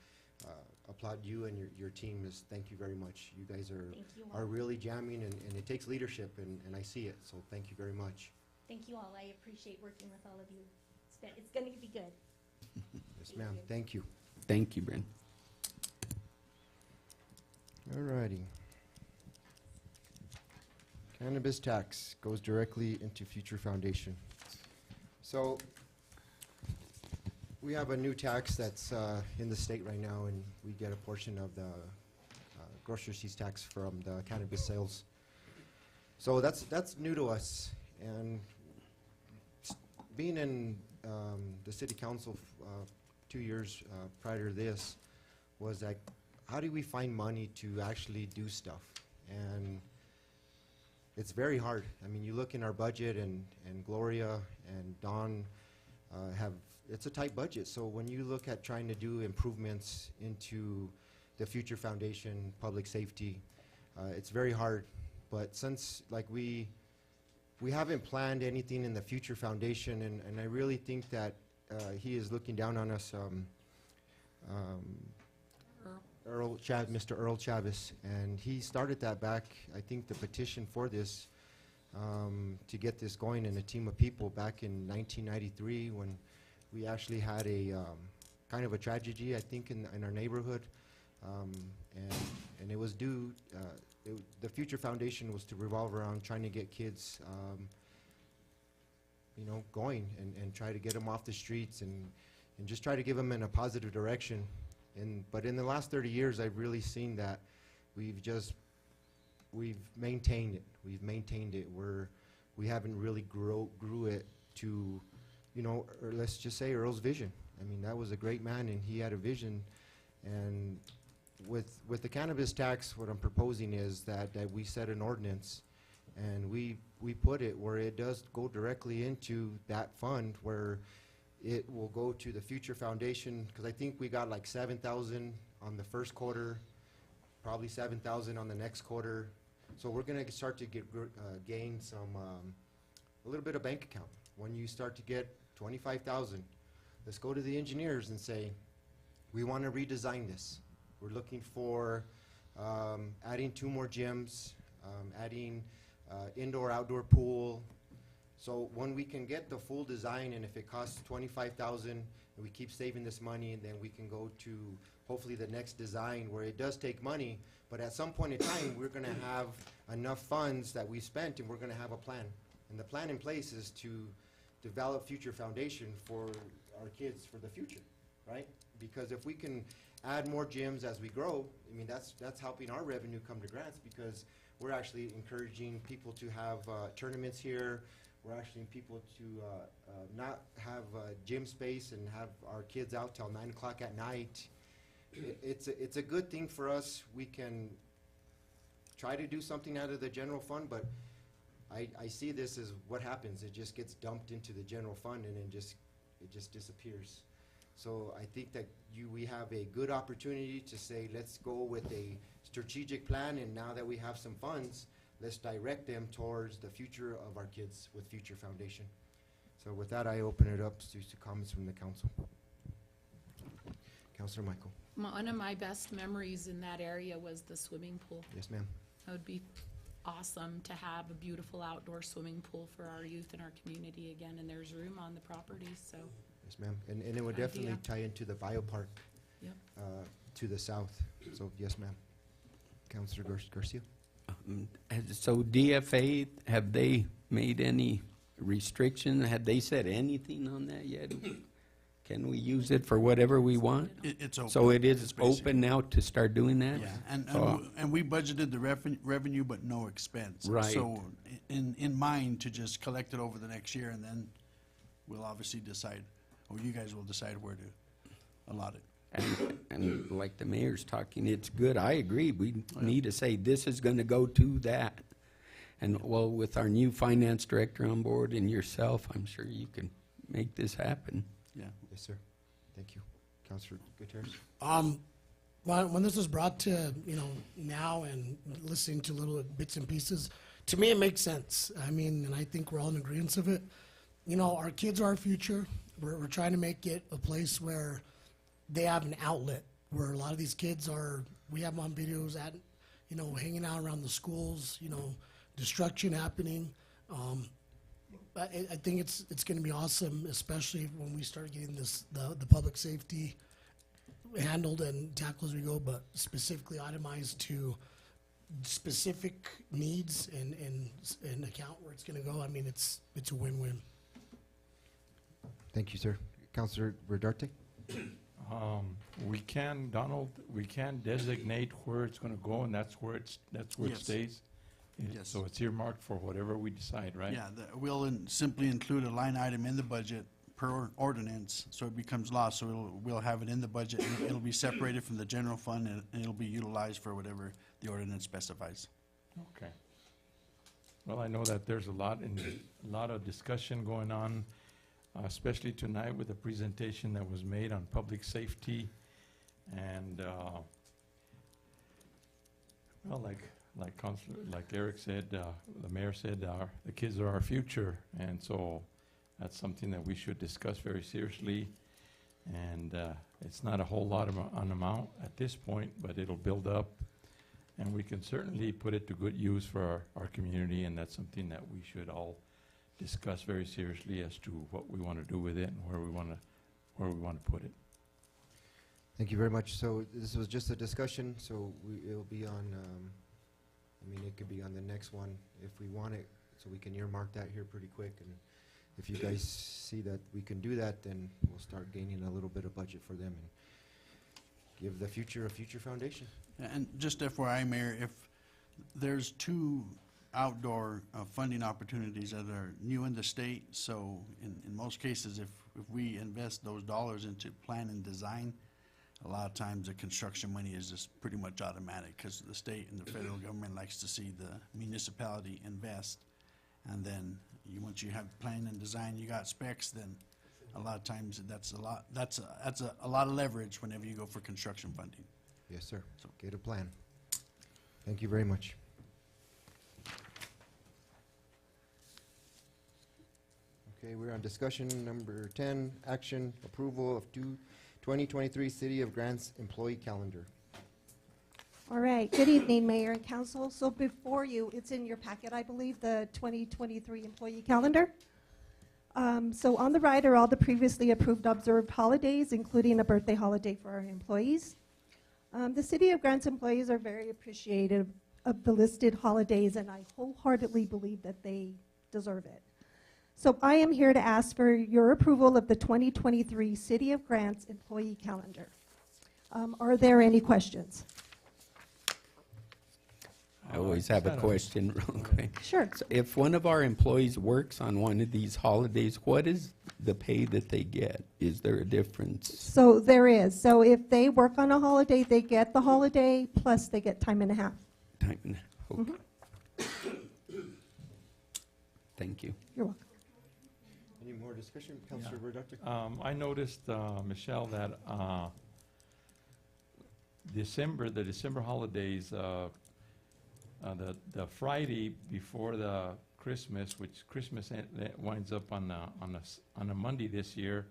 S1: applaud you and your team. Thank you very much. You guys are really jamming, and it takes leadership, and I see it. So thank you very much.
S16: Thank you all. I appreciate working with all of you. It's going to be good.
S1: Yes, ma'am. Thank you.
S3: Thank you, Bryn.
S1: All righty. Cannabis tax goes directly into Future Foundation. So we have a new tax that's in the state right now, and we get a portion of the grocery receipts tax from the cannabis sales. So that's new to us, and being in the city council 2 years prior to this was like, how do we find money to actually do stuff? And it's very hard. I mean, you look in our budget, and Gloria and Dawn it's a tight budget. So when you look at trying to do improvements into the Future Foundation, public safety, it's very hard. But since we haven't planned anything in the Future Foundation, and I really think that he is looking down on us, Mr. Earl Chavez, and he started that back, I think the petition for this, to get this going in a team of people back in 1993 when we actually had a kind of a tragedy, I think, in our neighborhood, and it was due, the Future Foundation was to revolve around trying to get kids, going and try to get them off the streets and just try to give them in a positive direction. But in the last 30 years, I've really seen that we've maintained it. We've maintained it where we haven't really grew it to, or let's just say Earl's vision. I mean, that was a great man, and he had a vision. And with the cannabis tax, what I'm proposing is that we set an ordinance, and we put it where it does go directly into that fund where it will go to the Future Foundation, because I think we got like 7,000 on the first quarter, probably 7,000 on the next quarter. So we're going to start to gain some, a little bit of bank account. When you start to get 25,000, let's go to the engineers and say, we want to redesign this. We're looking for adding 2 more gyms, adding indoor-outdoor pool. So when we can get the full design, and if it costs 25,000, and we keep saving this money, and then we can go to hopefully the next design where it does take money, but at some point in time, we're going to have enough funds that we spent, and we're going to have a plan. And the plan in place is to develop Future Foundation for our kids for the future, right? Because if we can add more gyms as we grow, I mean, that's helping our revenue come to grants, because we're actually encouraging people to have tournaments here. We're asking people to not have gym space and have our kids out till 9 o'clock at night. It's a good thing for us. We can try to do something out of the general fund, but I see this as what happens. It just gets dumped into the general fund, and it just disappears. So I think that we have a good opportunity to say, let's go with a strategic plan, and now that we have some funds, let's direct them towards the future of our kids with Future Foundation. So with that, I open it up to comments from the council. Councilor Michael.
S13: One of my best memories in that area was the swimming pool.
S1: Yes, ma'am.
S13: It would be awesome to have a beautiful outdoor swimming pool for our youth in our community again, and there's room on the property, so.
S1: Yes, ma'am. And it would
S13: Idea.
S1: definitely tie into the biopark
S13: Yep.
S1: to the south. So yes, ma'am. Councilor Garcia.
S3: So DFA, have they made any restriction? Have they said anything on that yet? Can we use it for whatever we want?
S2: It's open.
S3: So it is
S2: It's basic.
S3: open now to start doing that?
S2: Yeah, and
S3: So-
S2: we budgeted the revenue, but no expense.
S3: Right.
S2: So in mind to just collect it over the next year, and then we'll obviously decide, or you guys will decide where to allot it.
S3: And like the mayor's talking, it's good, I agree, we need to say, this is gonna go to that. And well, with our new finance director on board and yourself, I'm sure you can make this happen.
S2: Yeah.
S1: Yes, sir. Thank you. Councilor Gutierrez.
S14: When this was brought to, now and listening to little bits and pieces, to me, it makes sense. I mean, and I think we're all in agreement of it. Our kids are our future. We're trying to make it a place where they have an outlet, where a lot of these kids we have them on videos at, hanging out around the schools, destruction happening. I think it's going to be awesome, especially when we start getting the public safety handled and tackled as we go, but specifically itemized to specific needs and account where it's going to go. I mean, it's a win-win.
S1: Thank you, sir. Councilor Rodarte.
S6: We can, Donald, we can designate where it's gonna go, and that's where it
S2: Yes.
S6: stays.
S2: Yes.
S6: So it's earmarked for whatever we decide, right?
S2: Yeah, we'll simply include a line item in the budget per ordinance, so it becomes law, so we'll have it in the budget, and it'll be separated from the general fund, and it'll be utilized for whatever the ordinance specifies.
S6: Okay. Well, I know that there's a lot of discussion going on, especially tonight with the presentation that was made on public safety. And, well, like Eric said, the mayor said, the kids are our future. And so that's something that we should discuss very seriously. And it's not a whole lot of an amount at this point, but it'll build up. And we can certainly put it to good use for our community, and that's something that we should all discuss very seriously as to what we want to do with it and where we want to put it.
S1: Thank you very much. So this was just a discussion, so it'll be on, it could be on the next one if we want it, so we can earmark that here pretty quick. And if you guys see that we can do that, then we'll start gaining a little bit of budget for them and give the future a future foundation.
S2: And just FYI, Mayor, if there's two outdoor funding opportunities that are new in the state, so in most cases, if we invest those dollars into plan and design, a lot of times the construction money is just pretty much automatic, because the state and the federal government likes to see the municipality invest. And then once you have plan and design, you got specs, then a lot of times that's a lot of leverage whenever you go for construction funding.
S1: Yes, sir. So get a plan. Thank you very much. Okay, we're on discussion number 10, action approval of 2023 City of Grants employee calendar.
S17: All right, good evening, Mayor and Council. So before you, it's in your packet, I believe, the 2023 employee calendar. So on the right are all the previously approved observed holidays, including a birthday holiday for our employees. The City of Grants employees are very appreciative of the listed holidays, and I wholeheartedly believe that they deserve it. So I am here to ask for your approval of the 2023 City of Grants employee calendar. Are there any questions?
S3: I always have a question real quick.
S17: Sure.
S3: So if one of our employees works on one of these holidays, what is the pay that they get? Is there a difference?
S17: So there is. So if they work on a holiday, they get the holiday, plus they get time and a half.
S3: Time and a half, okay. Thank you.
S17: You're welcome.
S1: Any more discussion, Councilor Rodarte?
S6: I noticed, Michelle, that the December holidays, the Friday before the Christmas, which Christmas winds up on a Monday this year,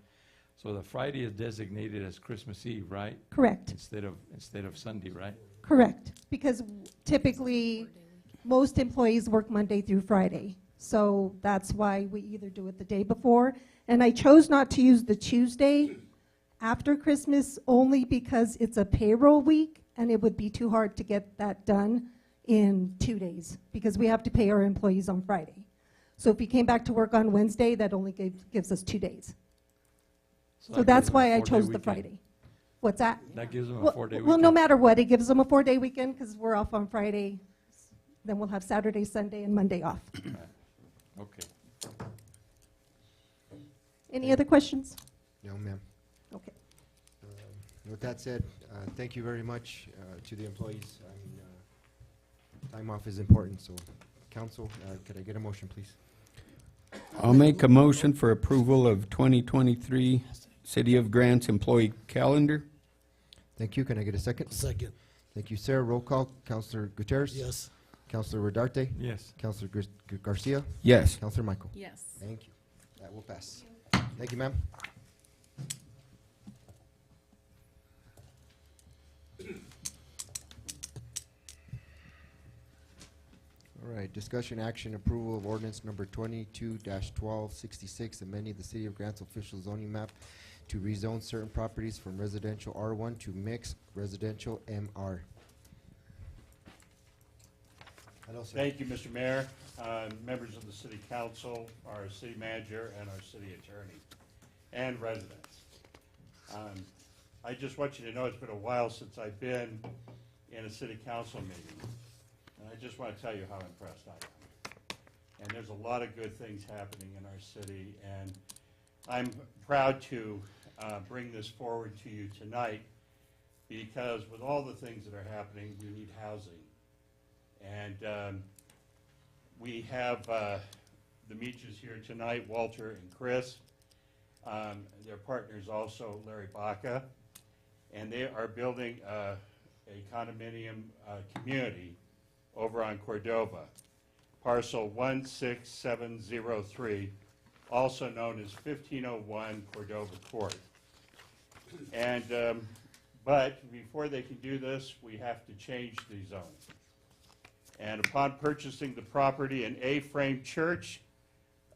S6: so the Friday is designated as Christmas Eve, right?
S17: Correct.
S6: Instead of Sunday, right?
S17: Correct. Because typically, most employees work Monday through Friday. So that's why we either do it the day before. And I chose not to use the Tuesday after Christmas only because it's a payroll week. and it would be too hard to get that done in 2 days, because we have to pay our employees on Friday. So if we came back to work on Wednesday, that only gives us 2 days. So
S6: that
S17: that's
S6: gives them
S17: why
S6: a
S17: I
S6: 4-day
S17: chose the
S6: weekend.
S17: Friday. What's that?
S6: That gives them a
S17: Well,
S6: 4-day
S17: well, no
S6: weekend.
S17: matter what, it gives them a 4-day weekend, because we're off on Friday. Then we'll have Saturday, Sunday, and Monday off.
S6: Okay.
S17: Any other questions?
S1: No, ma'am.
S17: Okay.
S1: With that said, thank you very much to the employees. I mean, time off is important, so council, could I get a motion, please?
S3: I'll make a motion for approval of 2023 City of Grants employee calendar.
S1: Thank you. Can I get a second?
S14: Second.
S1: Thank you, Sarah. Roll call. Councilor Gutierrez?
S14: Yes.
S1: Councilor Rodarte?
S6: Yes.
S1: Councilor Garcia?
S3: Yes.
S1: Councilor Michael?
S13: Yes.
S1: Thank you. That will pass. Thank you, ma'am. All right, discussion action approval of ordinance number 22-1266, amending the City of Grants official zoning map to rezone certain properties from residential R1 to mixed residential MR. Hello, sir.
S18: Thank you, Mr. Mayor, members of the city council, our city manager, and our city attorney, and residents. I just want you to know it's been a while since I've been in a city council meeting, and I just want to tell you how impressed I am. And there's a lot of good things happening in our city, and I'm proud to bring this forward to you tonight, because with all the things that are happening, we need housing. And we have the Meaches here tonight, Walter and Chris. Their partners also, Larry Baca. And they are building a condominium community over on Cordova, parcel 16703, also known as 1501 Cordova Court. And, but before they can do this, we have to change the zoning. And upon purchasing the property, an A-frame church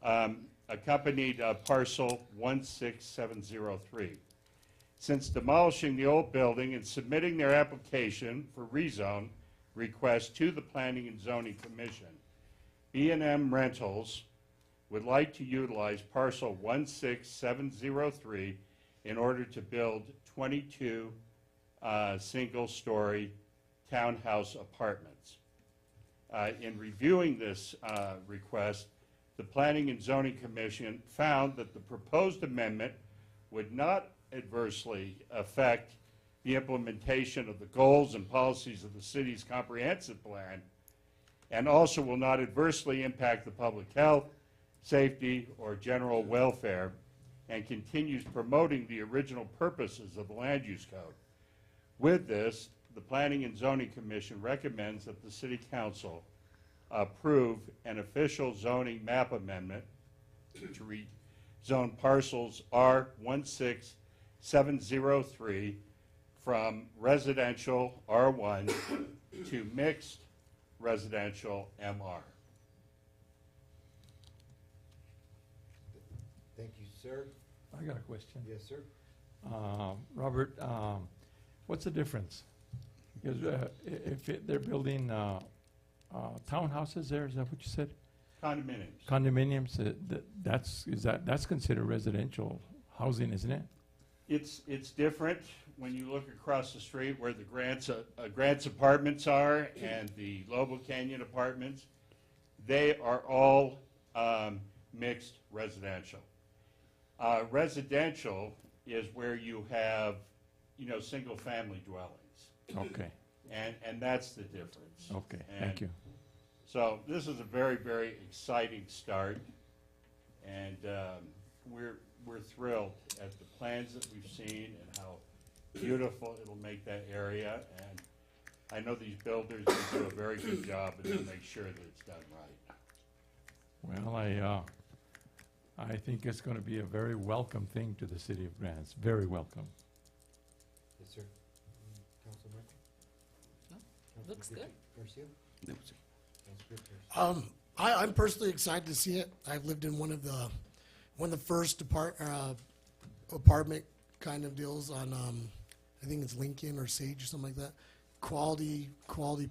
S18: accompanied parcel 16703. Since demolishing the old building and submitting their application for rezone request to the Planning and Zoning Commission, B&M Rentals would like to utilize parcel 16703 in order to build 22 single-story townhouse apartments. In reviewing this request, the Planning and Zoning Commission found that the proposed amendment would not adversely affect the implementation of the goals and policies of the city's comprehensive plan, and also will not adversely impact the public health, safety, or general welfare, and continues promoting the original purposes of the Land Use Code. With this, the Planning and Zoning Commission recommends that the City Council approve an official zoning map amendment to rezone parcels R16703 from residential R1 to mixed residential MR.
S1: Thank you, sir.
S6: I got a question.
S1: Yes, sir.
S6: Robert, what's the difference? Because they're building townhouses there, is that what you said?
S18: Condominiums.
S6: Condominiums, that's considered residential housing, isn't it?
S18: It's different when you look across the street where the Grants Apartments are and the Lobo Canyon Apartments. They are all mixed residential. Residential is where you have, single-family dwellings.
S6: Okay.
S18: And that's the difference.
S6: Okay, thank you.
S18: So this is a very, very exciting start, and we're thrilled at the plans that we've seen and how beautiful it'll make that area. And I know these builders will do a very good job and they'll make sure that it's done right.
S6: Well, I think it's going to be a very welcome thing to the City of Grants. Very welcome.
S1: Yes, sir. Council Michael?
S13: Looks good.
S1: Garcia?
S14: I'm personally excited to see it. I've lived in one of the first apartment kind of deals on, I think it's Lincoln or Sage or something like that. quality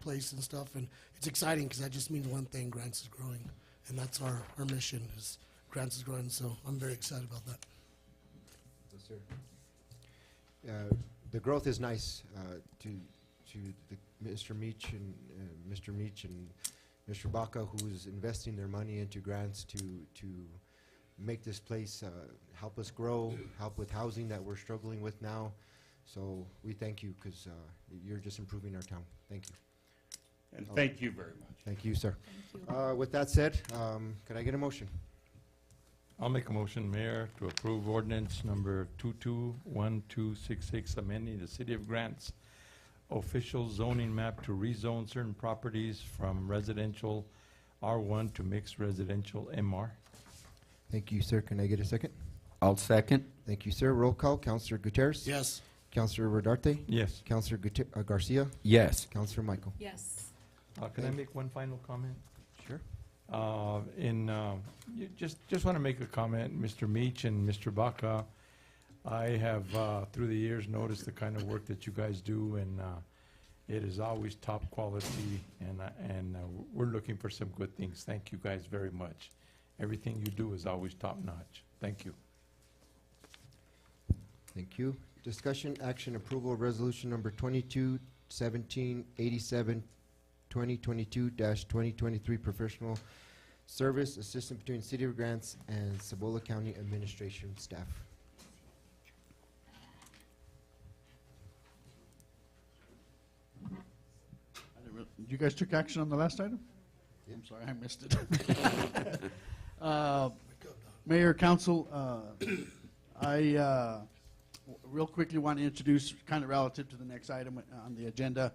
S14: place and stuff. And it's exciting because that just means one thing: Grants is growing, and that's our mission is Grants is growing. So I'm very excited about that.
S1: Yes, sir. The growth is nice to Mr. Meach and Mr. Baca, who is investing their money into grants to make this place help us grow, help with housing that we're struggling with now. So we thank you because you're just improving our town. Thank you.
S18: And thank you very much.
S1: Thank you, sir.
S13: Thank you.
S1: With that said, could I get a motion?
S6: I'll make a motion, Mayor, to approve ordinance number 221266, amending the City of Grants official zoning map to rezone certain properties from residential R1 to mixed residential MR.
S1: Thank you, sir. Can I get a second?
S3: I'll second.
S1: Thank you, sir. Roll call. Councilor Gutierrez?
S14: Yes.
S1: Councilor Rodarte?
S6: Yes.
S1: Councilor Garcia?
S3: Yes.
S1: Councilor Michael?
S13: Yes.
S6: Can I make one final comment?
S1: Sure.
S6: Just want to make a comment, Mr. Meach and Mr. Baca. I have, through the years, noticed the kind of work that you guys do, and it is always top quality, and we're looking for some good things. Thank you guys very much. Everything you do is always top-notch. Thank you.
S1: Thank you. Discussion, action, approval of resolution number 221787, 2022-2023 professional service assistant between City of Grants and Cibola County administration staff.
S2: You guys took action on the last item? I'm sorry, I missed it. Mayor, Council, I real quickly want to introduce, kind of relative to the next item on the agenda,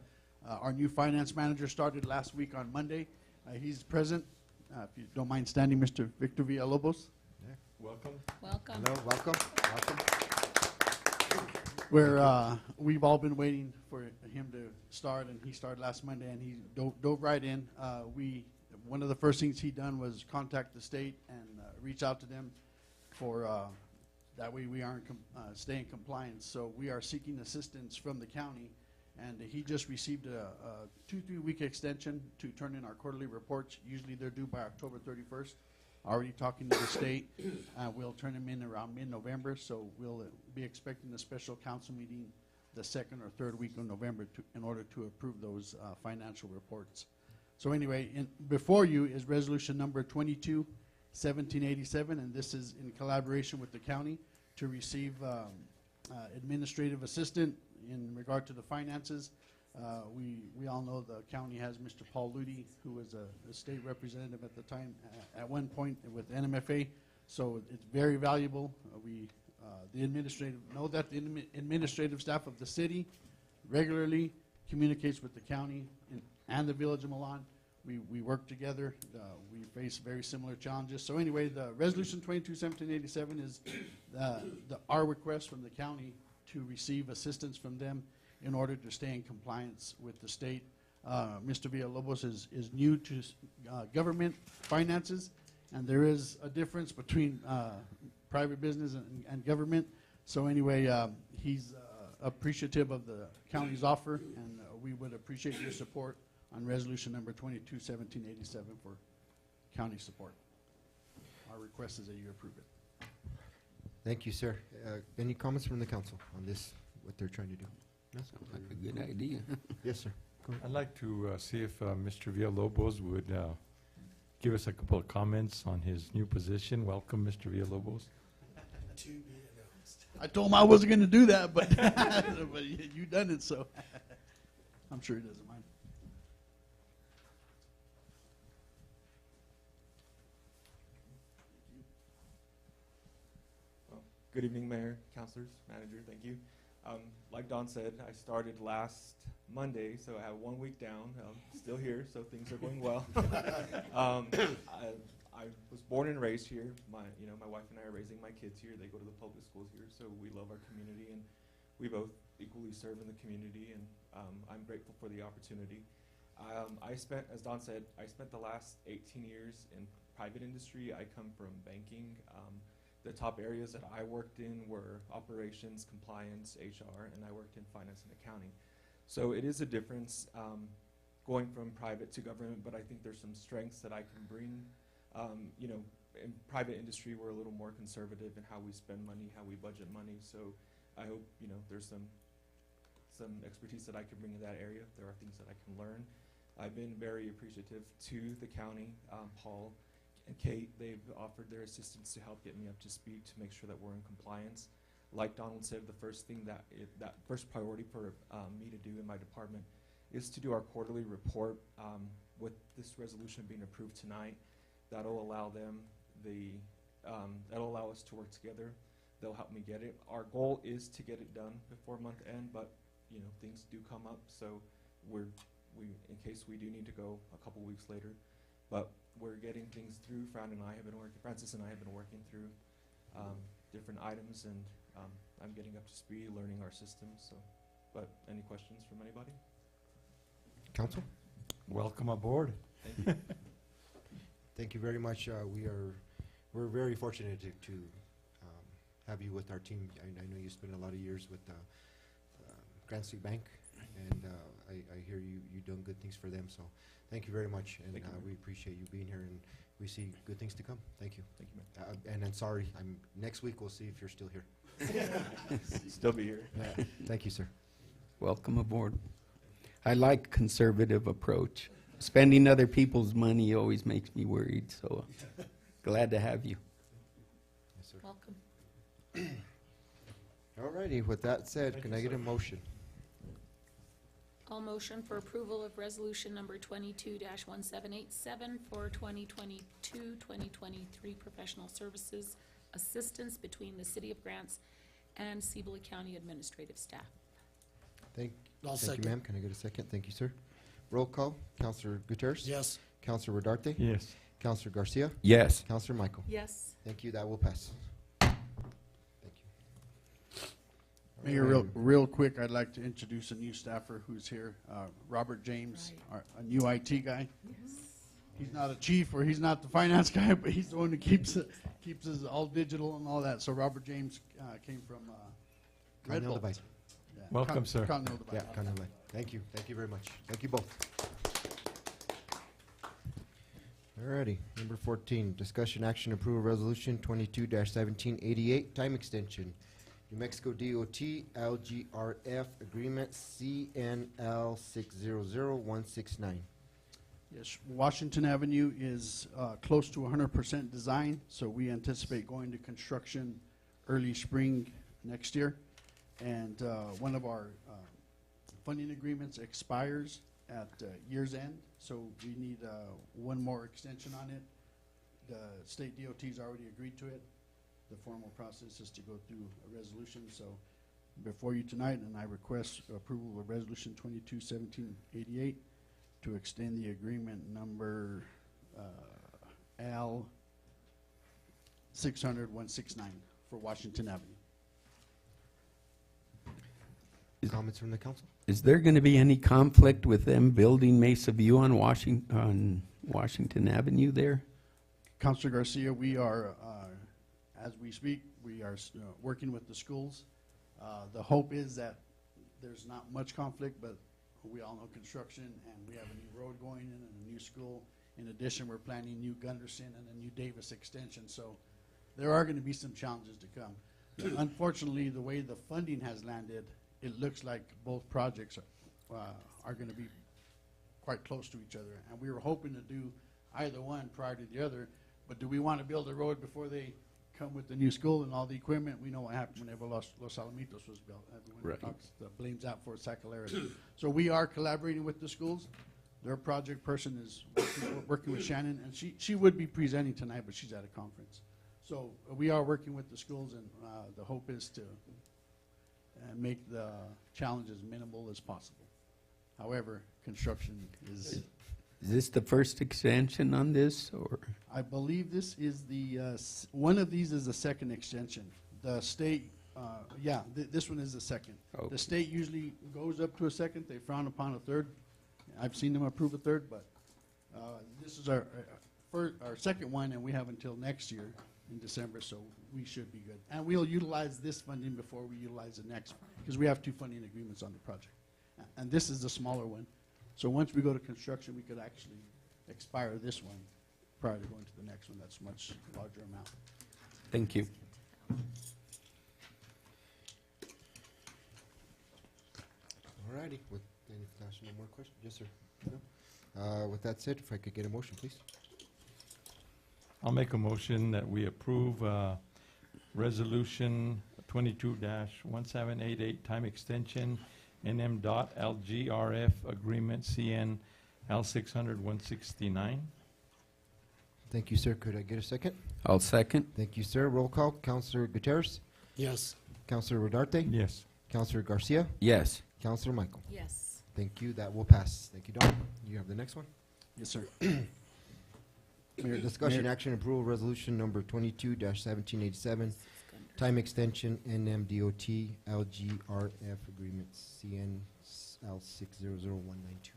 S2: our new finance manager started last week on Monday. He's present. If you don't mind standing, Mr. Victor Villalobos.
S6: Welcome.
S13: Welcome.
S1: Hello, welcome. Welcome.
S2: Where we've all been waiting for him to start, and he started last Monday, and he dove right in. One of the first things he done was contact the state and reach out to them for that way we aren't stay in compliance. So we are seeking assistance from the county, and he just received a 2-3 week extension to turn in our quarterly reports. Usually they're due by October 31st. Already talking to the state. We'll turn them in around mid-November, so we'll be expecting a special council meeting the second or third week of November in order to approve those financial reports. So anyway, before you is resolution number 221787, and this is in collaboration with the county to receive administrative assistant in regard to the finances. We all know the county has Mr. Paul Ludy, who was a state representative at the time, at one point with NMFA. So it's very valuable. The administrative staff of the city regularly communicates with the county and the village of Milan. We work together. We face very similar challenges. So anyway, the resolution 221787 is our request from the county to receive assistance from them in order to stay in compliance with the state. Mr. Villalobos is new to government finances, and there is a difference between private business and government. So anyway, he's appreciative of the county's offer, and we would appreciate your support on resolution number 221787 for county support. Our request is that you approve it.
S1: Thank you, sir. Any comments from the council on this, what they're trying to do? No?
S3: Sounds like a good idea.
S1: Yes, sir. Go ahead.
S6: I'd like to see if Mr. Villalobos would give us a couple of comments on his new position. Welcome, Mr. Villalobos.
S2: I told him I wasn't going to do that, but, but you done it, so I'm sure he doesn't mind.
S19: Good evening, Mayor, councilors, manager, thank you. Like Don said, I started last Monday, so I have 1 week down. I'm still here, so things are going well. I was born and raised here. My wife and I are raising my kids here. They go to the public schools here, so we love our community, and we both equally serve in the community, and I'm grateful for the opportunity. As Don said, I spent the last 18 years in private industry. I come from banking. The top areas that I worked in were operations, compliance, HR, and I worked in finance and accounting. So it is a difference going from private to government, but I think there's some strengths that I can bring. You know, in private industry, we're a little more conservative in how we spend money, how we budget money. So I hope, you know, there's some expertise that I can bring in that area. There are things that I can learn. I've been very appreciative to the county, Paul and Kate. They've offered their assistance to help get me up to speed to make sure that we're in compliance. Like Donald said, the first thing that first priority for me to do in my department is to do our quarterly report. With this resolution being approved tonight, that'll allow them that'll allow us to work together. They'll help me get it. Our goal is to get it done before month end, but you know, things do come up, so in case we do need to go a couple weeks later, but we're getting things through. Francis and I have been working through different items, and I'm getting up to speed, learning our systems. So, but any questions from anybody?
S1: Council?
S6: Welcome aboard.
S19: Thank you.
S1: Thank you very much. We're very fortunate to have you with our team. I know you spent a lot of years with Grand Street Bank, and I hear you've done good things for them. So thank you very much, and we appreciate you being here, and we see good things to come. Thank you.
S19: Thank you,
S1: and then sorry, next week we'll see if you're still here.
S19: Still be here.
S1: Thank you, sir.
S3: Welcome aboard. I like conservative approach. Spending other people's money always makes me worried, so glad to have you.
S1: Yes, sir.
S13: Welcome.
S1: All righty, with that said, can I get a motion?
S13: All motion for approval of resolution number 22-1787 for 2022-2023 professional services assistance between the City of Grants and Cibola County administrative staff.
S1: Thank
S14: I'll
S1: you,
S14: second.
S1: ma'am. Can I get a second? Thank you, sir. Roll call. Councilor Gutierrez?
S14: Yes.
S1: Councilor Rodarte?
S6: Yes.
S1: Councilor Garcia?
S3: Yes.
S1: Councilor Michael?
S13: Yes.
S1: Thank you. That will pass. Thank you.
S2: Mayor,
S1: All right.
S2: real quick, I'd like to introduce a new staffer who's here, Robert James, a new IT guy. He's not a chief or he's not the finance guy, but he's the one who keeps us all digital and all that. So Robert James came from Red
S1: Continental
S2: Bolt.
S1: Divide.
S2: Yeah,
S6: Welcome, sir.
S2: Continental Divide.
S1: Yeah, Continental Divide. Thank you. Thank you very much. Thank you both. Alrighty, number 14, discussion action approval resolution 22-1788, time extension. New Mexico DOT LGRF agreement CNL 600169.
S2: Yes, Washington Avenue is close to 100% design, so we anticipate going to construction early spring next year. And one of our funding agreements expires at year's end, so we need one more extension on it. The state DOT's already agreed to it. The formal process is to go through a resolution, so before you tonight, and I request approval of resolution 22-1788 to extend the agreement number L 600-169 for Washington Avenue.
S1: Comments from the council?
S3: Is there going to be any conflict with them building Mesa View on Washington Avenue there?
S2: Councilor Garcia, we are, as we speak, we are working with the schools. The hope is that there's not much conflict, but we all know construction, and we have a new road going in and a new school. In addition, we're planning new Gunderson and a new Davis extension, so there are going to be some challenges to come. Unfortunately, the way the funding has landed, it looks like both projects are going to be quite close to each other. And we were hoping to do either one prior to the other, but do we want to build a road before they come with the new school and all the equipment? We know what happened whenever Los Alamitos was built. Everyone blames that for Sacalera. So we are collaborating with the schools. Their project person is working with Shannon, and she would be presenting tonight, but she's at a conference. So we are working with the schools, and the hope is to make the challenges minimal as possible. However, construction is...
S3: Is this the first extension on this, or?
S2: I believe this is the, one of these is the second extension. The state, this one is the second.
S3: Okay.
S2: The state usually goes up to a second. They frown upon a third. I've seen them approve a third, but this is our second one, and we have until next year in December, so we should be good. And we'll utilize this funding before we utilize the next, because we have two funding agreements on the project. And this is the smaller one. So once we go to construction, we could actually expire this one prior to going to the next one. That's a much larger amount.
S3: Thank you.
S1: All righty, with any, no more questions? Yes, sir. No? With that said, if I could get a motion, please.
S6: I'll make a motion that we approve Resolution 22-1788, time extension, NM.LGRF Agreement CN L600-169.
S1: Thank you, sir. Could I get a second?
S3: I'll second.
S1: Thank you, sir. Roll call. Counselor Gutierrez?
S14: Yes.
S1: Counselor Rodarte?
S6: Yes.
S1: Counselor Garcia?
S3: Yes.
S1: Counselor Michael?
S13: Yes.
S1: Thank you. That will pass. Thank you, Don. You have the next one?
S2: Yes, sir.
S1: Mayor, discussion
S2: Mayor-
S1: action approval resolution number 22-1787, time extension NMDOT LGRF agreement CN L600192.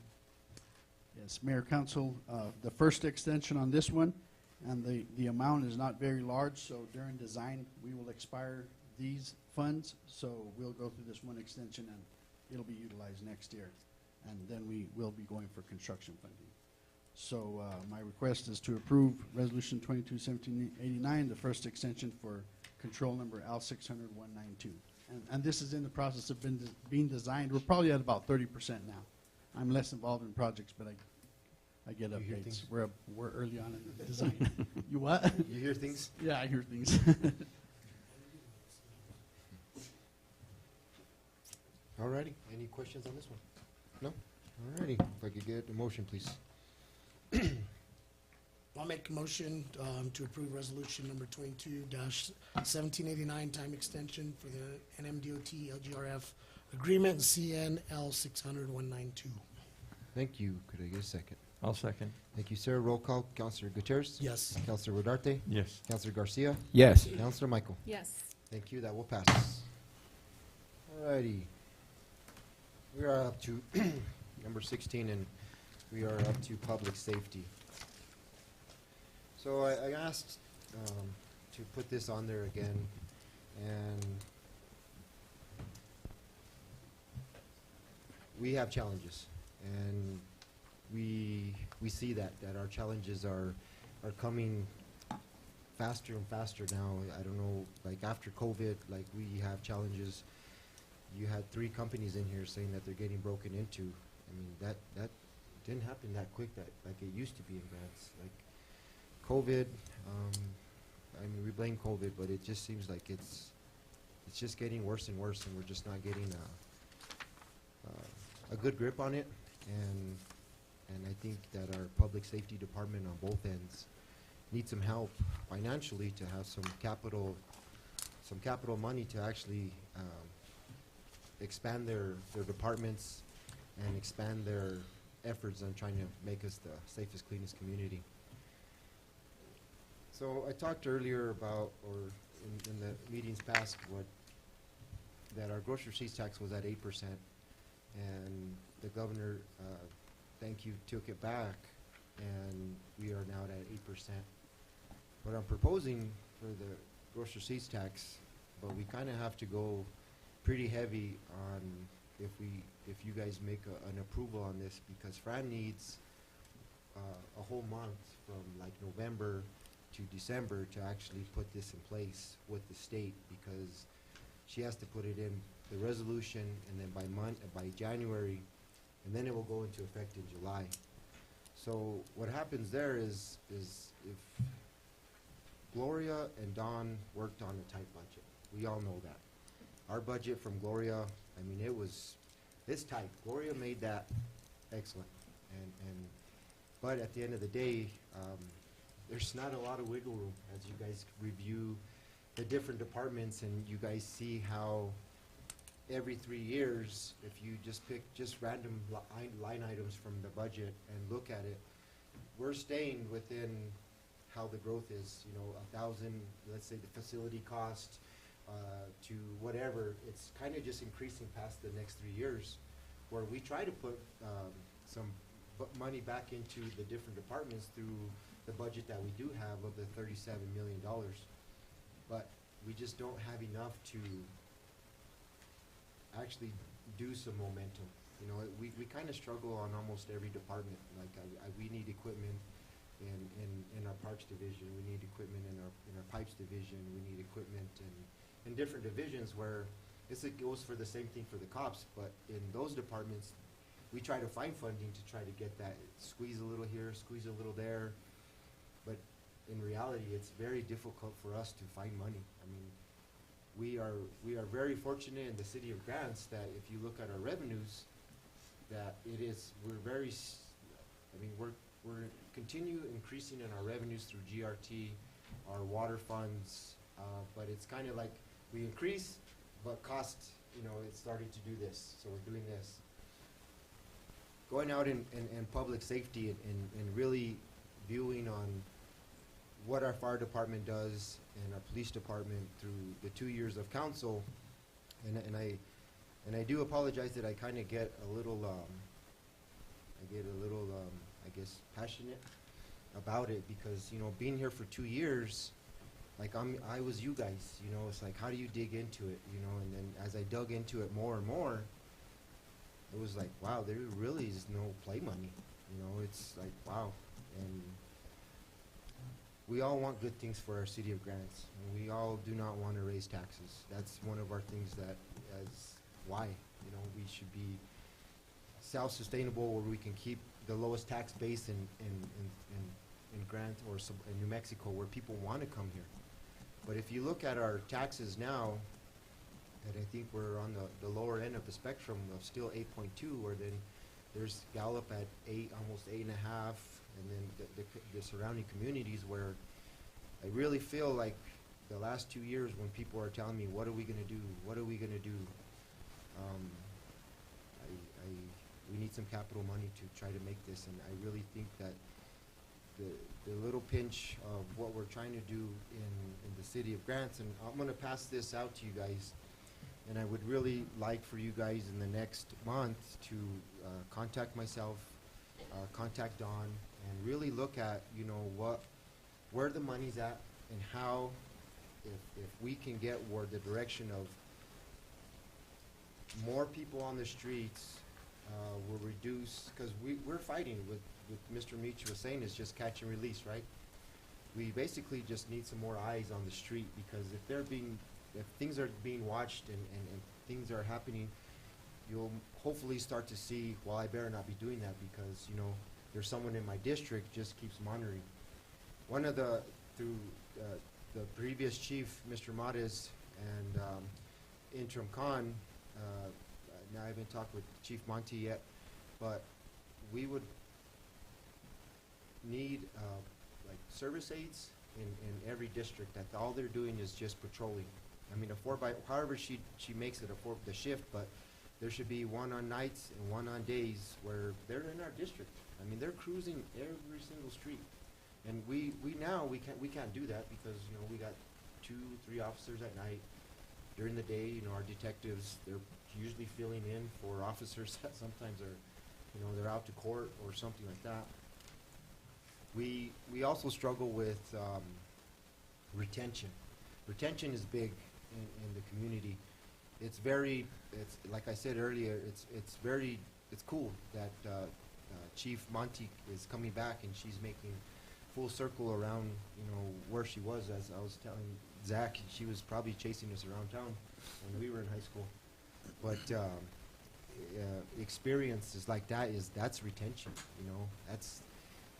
S2: Yes, Mayor, Council, the first extension on this one, and the amount is not very large, so during design, we will expire these funds, so we'll go through this one extension and it'll be utilized next year. And then we will be going for construction funding. So my request is to approve Resolution 22-1789, the first extension for control number L600192. And this is in the process of being designed. We're probably at about 30% now. I'm less involved in projects, but I get
S1: You hear
S2: updates.
S1: things?
S2: We're early on in the design. You what?
S1: You hear things?
S2: Yeah, I hear things.
S1: All righty. Any questions on this one? No? All righty. If I could get a motion, please.
S14: I'll make a motion to approve resolution number 22-1789, time extension for the NMDOT LGRF agreement, CN L600192.
S1: Thank you. Could I get a second?
S6: I'll second.
S1: Thank you, sir. Roll call. Counselor Gutierrez?
S14: Yes.
S1: Counselor Rodarte?
S6: Yes.
S1: Counselor Garcia?
S3: Yes.
S1: Counselor Michael?
S13: Yes.
S1: Thank you. That will pass. All righty. We are up to number 16, and we are up to public safety. So I asked to put this on there again, and we have challenges, and we see that our challenges are coming faster and faster now. I don't know, like after COVID, like we have challenges. You had 3 companies in here saying that they're getting broken into. I mean, that didn't happen that quick that like it used to be in Grants. Like COVID, I mean, we blame COVID, but it just seems like it's just getting worse and worse, and we're just not getting a good grip on it. And I think that our public safety department on both ends needs some help financially to have some capital money to actually expand their departments and expand their efforts on trying to make us the safest, cleanest community. So I talked earlier about, or in the meetings past, that our grocery receipts tax was at 8%, and the governor, thank you, took it back, and we are now at 8%. What I'm proposing for the grocery receipts tax, but we kind of have to go pretty heavy on if you guys make an approval on this, because Fran needs a whole month from like November to December to actually put this in place with the state, because she has to put it in the resolution, and then by January, and then it will go into effect in July. So what happens there is if Gloria and Don worked on a tight budget, we all know that. Our budget from Gloria, I mean, it's tight. Gloria made that excellent, but at the end of the day, there's not a lot of wiggle room as you guys review the different departments, and you guys see how every 3 years, if you just pick just random line items from the budget and look at it, we're staying within how the growth is, 1,000, let's say the facility cost, to whatever. It's kind of just increasing past the next 3 years, where we try to put some money back into the different departments through the budget that we do have of the $37 million. But we just don't have enough to actually do some momentum. You know, we kind of struggle on almost every department. Like, we need equipment in our parks division, we need equipment in our pipes division, we need equipment in different divisions where it goes for the same thing for the cops, but in those departments, we try to find funding to try to get that, squeeze a little here, squeeze a little there, but in reality, it's very difficult for us to find money. I mean, we are very fortunate in the city of Grants that if you look at our revenues, that we're continue increasing in our revenues through GRT, our water funds, but it's kind of like we increase, but cost, you know, it's starting to do this, so we're doing this. Going out in public safety and really viewing on what our fire department does and our police department through the 2 years of council, and I do apologize that I kind of get a little, I guess, passionate about it because, you know, being here for 2 years, like I was you guys, you know, it's like, how do you dig into it, you know, and then as I dug into it more and more, it was like, wow, there really is no play money, you know, it's like, wow, and we all want good things for our city of Grants, and we all do not want to raise taxes. That's one of our things that is why, you know, we should be self-sustainable where we can keep the lowest tax base in Grant or in New Mexico where people want to come here. But if you look at our taxes now, and I think we're on the lower end of the spectrum of still 8.2, where then there's Gallup at 8, almost 8.5, and then the surrounding communities where I really feel like the last 2 years when people are telling me, what are we going to do? What are we going to do? We need some capital money to try to make this, and I really think that the little pinch of what we're trying to do in the city of Grants, and I'm going to pass this out to you guys, and I would really like for you guys in the next month to contact myself, contact Dawn, and really look at, you know, where the money's at and how, if we can get where the direction of more people on the streets will reduce, because we're fighting with Mr. Meach was saying, is just catch and release, right? We basically just need some more eyes on the street, because if things are being watched and things are happening, you'll hopefully start to see, well, I better not be doing that because, you know, there's someone in my district just keeps monitoring. One of through the previous chief, Mr. Mares, and interim Khan, now I haven't talked with Chief Monty yet, but we would need like service aides in every district that all they're doing is just patrolling. I mean, however she makes it the shift, but there should be one on nights and one on days where they're in our district. I mean, they're cruising every single street, and we can't do that because, you know, we got 2-3 officers at night. During the day, you know, our detectives, they're usually filling in for officers that sometimes are, you know, they're out to court or something like that. We also struggle with retention. Retention is big in the community. It's like I said earlier, it's cool that Chief Monty is coming back and she's making full circle around, you know, where she was. As I was telling Zach, she was probably chasing us around town when we were in high school. But experiences like that's retention, you know.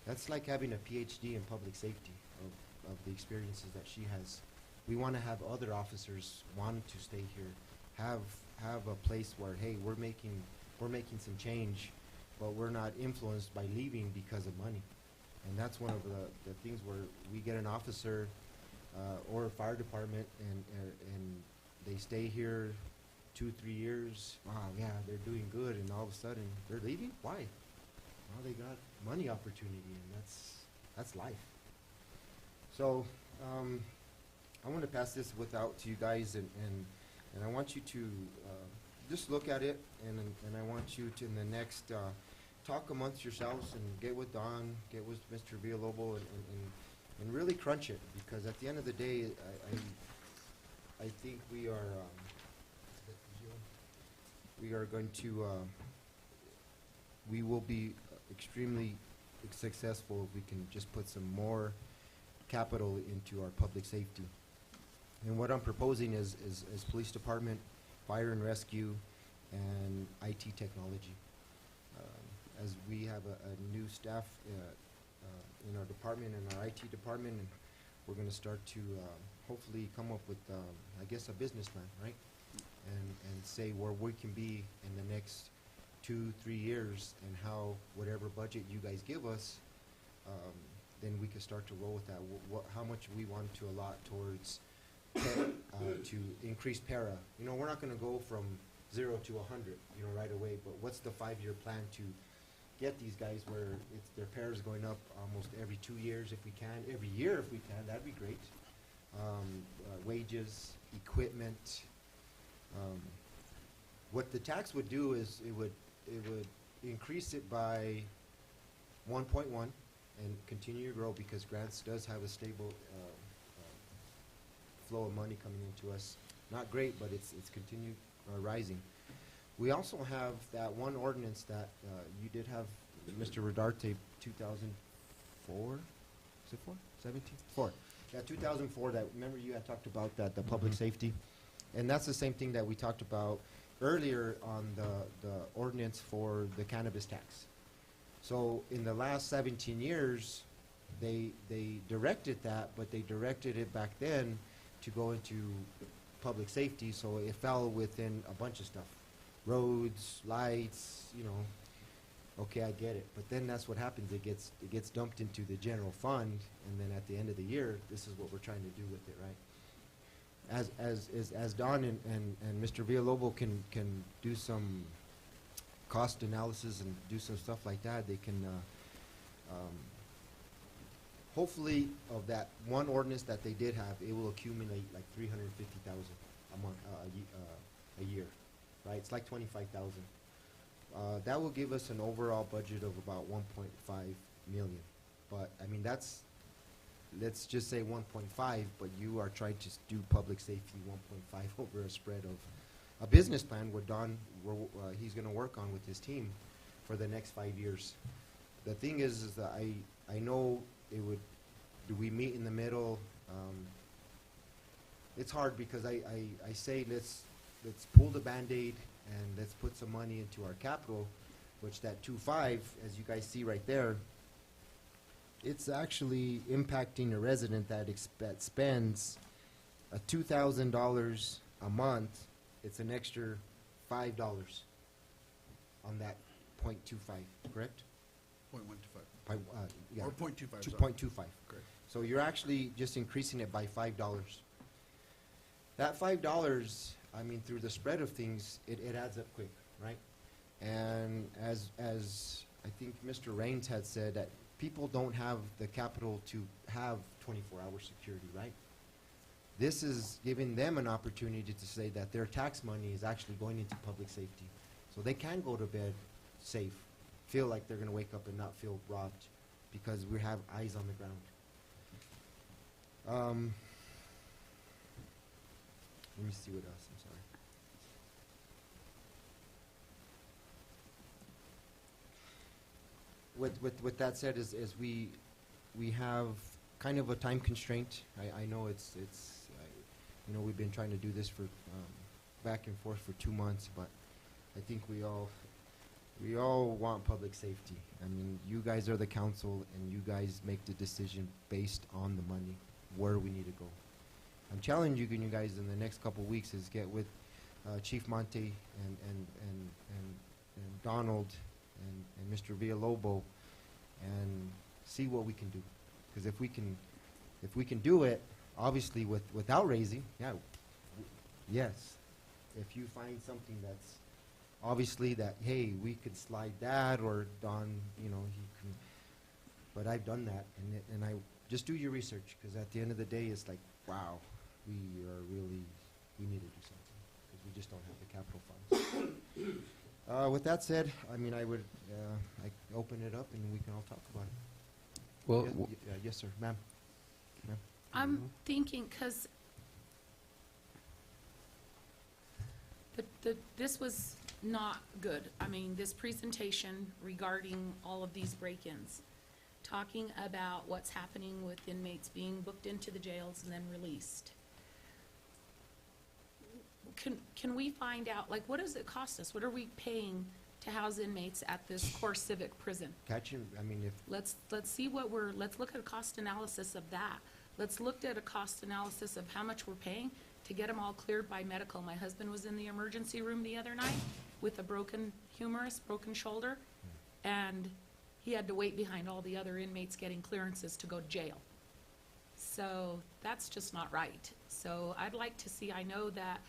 S1: That's like having a PhD in public safety of the experiences that she has. We want to have other officers want to stay here, have a place where, hey, we're making some change, but we're not influenced by leaving because of money. And that's one of the things where we get an officer or a fire department and they stay here 2-3 years. Wow, yeah, they're doing good, and all of a sudden they're leaving. Why? Well, they got money opportunity, and that's life. So I want to pass this out to you guys, and I want you to just look at it, and I want you to in the next talk amongst yourselves and get with Don, get with Mr. Villalobos, and really crunch it, because at the end of the day, I think we are going to we will be extremely successful if we can just put some more capital into our public safety. And what I'm proposing is police department, fire and rescue, and IT technology. As we have a new staff in our department, in our IT department, and we're gonna start to hopefully come up with, I guess, a business plan, right? And say where we can be in the next 2-3 years, and how whatever budget you guys give us, then we can start to roll with that. How much we want to allot towards to increase para. You know, we're not gonna go from 0 to 100, you know, right away, but what's the 5-year plan to get these guys where it's their para is going up almost every 2 years if we can, every year if we can, that'd be great. Wages, equipment. What the tax would do is it would increase it by 1.1 and continue to grow, because Grants does have a stable flow of money coming into us. Not great, but it's continued rising. We also have that one ordinance that you did have, Mr. Rodarte, 2004, is it 4? 17? 4. Yeah, 2004, that, remember you had talked about that, the public safety? And that's the same thing that we talked about earlier on the ordinance for the cannabis tax. So in the last 17 years, they directed that, but they directed it back then to go into public safety, so it fell within a bunch of stuff. Roads, lights, you know, okay, I get it. But then that's what happens, it gets dumped into the general fund, and then at the end of the year, this is what we're trying to do with it, right? As Don and Mr. Villalobos can do some cost analysis and do some stuff like that, they can hopefully, of that one ordinance that they did have, it will accumulate like 350,000 a month, a year, right? It's like 25,000. That will give us an overall budget of about 1.5 million. But I mean, that's, let's just say 1.5, but you are trying to do public safety 1.5 over a spread of a business plan what Don, he's going to work on with his team for the next 5 years. The thing is that I know it would, do we meet in the middle? It's hard because I say let's pull the Band-Aid and let's put some money into our capital, which that 2.5, as you guys see right there, it's actually impacting a resident that spends $2,000 a month. It's an extra $5 on that 0.25, correct?
S2: 0.125.
S1: Yeah.
S2: Or 0.25.
S1: 2.25.
S2: Correct.
S1: So you're actually just increasing it by $5. That $5, I mean, through the spread of things, it adds up quick, right? And as I think Mr. Raines had said, that people don't have the capital to have 24-hour security, right? This is giving them an opportunity to say that their tax money is actually going into public safety. So they can go to bed safe, feel like they're going to wake up and not feel robbed because we have eyes on the ground. Let me see what else, I'm sorry. With that said, is we have kind of a time constraint. I know it's you know, we've been trying to do this for back and forth for 2 months, but I think we all want public safety. I mean, you guys are the council, and you guys make the decision based on the money, where we need to go. I'm challenging you guys in the next couple of weeks is get with Chief Monte and Donald and Mr. Villalobos and see what we can do. Because if we can do it, obviously without raising, yes. If you find something that's obviously that, hey, we could slide that, or Don, you know, he can, but I've done that, and I just do your research, because at the end of the day, it's like, wow, we need to do something, because we just don't have the capital funds. With that said, I mean, I would open it up, and we can all talk about it.
S3: Well,
S1: yes, sir, ma'am.
S13: I'm thinking, because this was not good. I mean, this presentation regarding all of these break-ins, talking about what's happening with inmates being booked into the jails and then released. Can we find out, like, what does it cost us? What are we paying to house inmates at this core civic prison?
S1: Catching, I mean, if,
S13: Let's see what let's look at a cost analysis of that. Let's look at a cost analysis of how much we're paying to get them all cleared by medical. My husband was in the emergency room the other night with a broken humerus, broken shoulder, and he had to wait behind all the other inmates getting clearances to go to jail. So that's just not right. So I'd like to see, I know that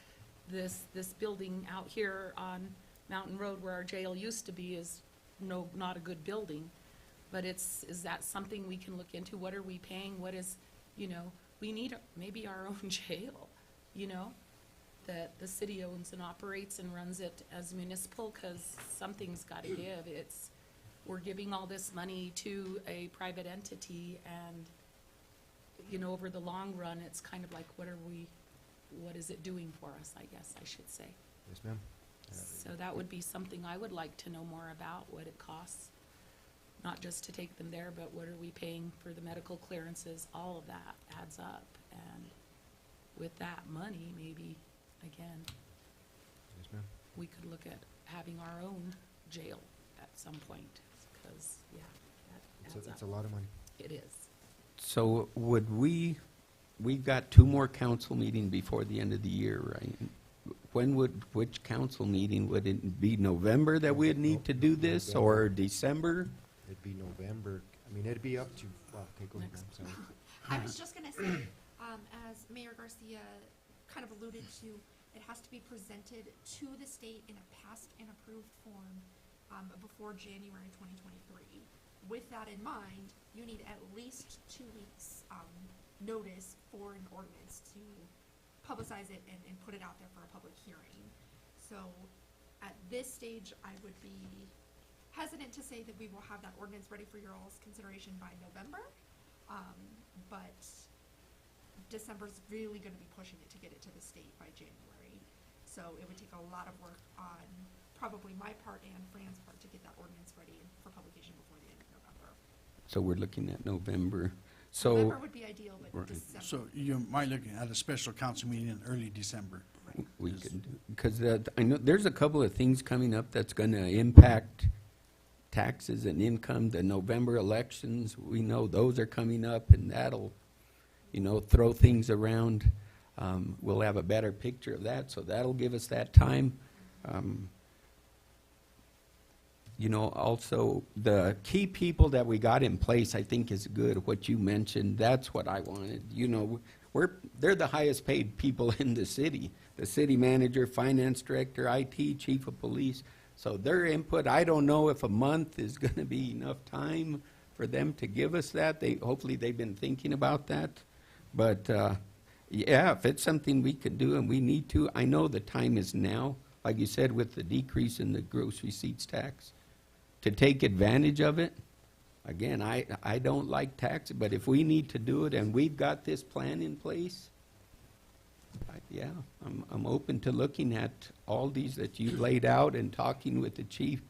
S13: this building out here on Mountain Road where our jail used to be is not a good building, but is that something we can look into? What are we paying? What is, we need maybe our own jail, that the city owns and operates and runs it as municipal, because something's got to give. We're giving all this money to a private entity, and, over the long run, it's kind of like, what is it doing for us, I guess I should say.
S1: yes, ma'am.
S13: So that would be something I would like to know more about, what it costs, not just to take them there, but what are we paying for the medical clearances? All of that adds up, and with that money, maybe, again,
S1: Yes, ma'am.
S13: we could look at having our own jail at some point, because, yeah, that adds up.
S1: It's a lot of money.
S13: It is.
S3: So we've got 2 more council meetings before the end of the year, right? Which council meeting, would it be November that we'd need to do this, or December?
S1: It'd be November. I mean, it'd be up to, okay, go ahead, ma'am, sorry.
S20: I was just gonna say, as Mayor Garcia kind of alluded to, it has to be presented to the state in a passed and approved form, before January 2023. With that in mind, you need at least 2 weeks, notice for an ordinance to publicize it and put it out there for a public hearing. So at this stage, I would be hesitant to say that we will have that ordinance ready for your all's consideration by November. But December's really gonna be pushing it to get it to the state by January. So it would take a lot of work on probably my part and Fran's part to get that ordinance ready for publication before the end of November.
S3: So we're looking at November.
S20: November would be ideal, but
S3: Right.
S20: December.
S2: So you might look at a special council meeting in early December.
S3: We could, because I know there's a couple of things coming up that's going to impact taxes and income. The November elections, we know those are coming up, and that'll, throw things around. We'll have a better picture of that, so that'll give us that time. Also, the key people that we got in place, I think is good. What you mentioned, that's what I wanted. They're the highest paid people in the city. The city manager, finance director, IT, chief of police. So their input, I don't know if a month is gonna be enough time for them to give us that. Hopefully they've been thinking about that. But, yeah, if it's something we can do and we need to, I know the time is now, like you said, with the decrease in the gross receipts tax, to take advantage of it. Again, I don't like taxes, but if we need to do it and we've got this plan in place, yeah, I'm open to looking at all these that you laid out and talking with the chief.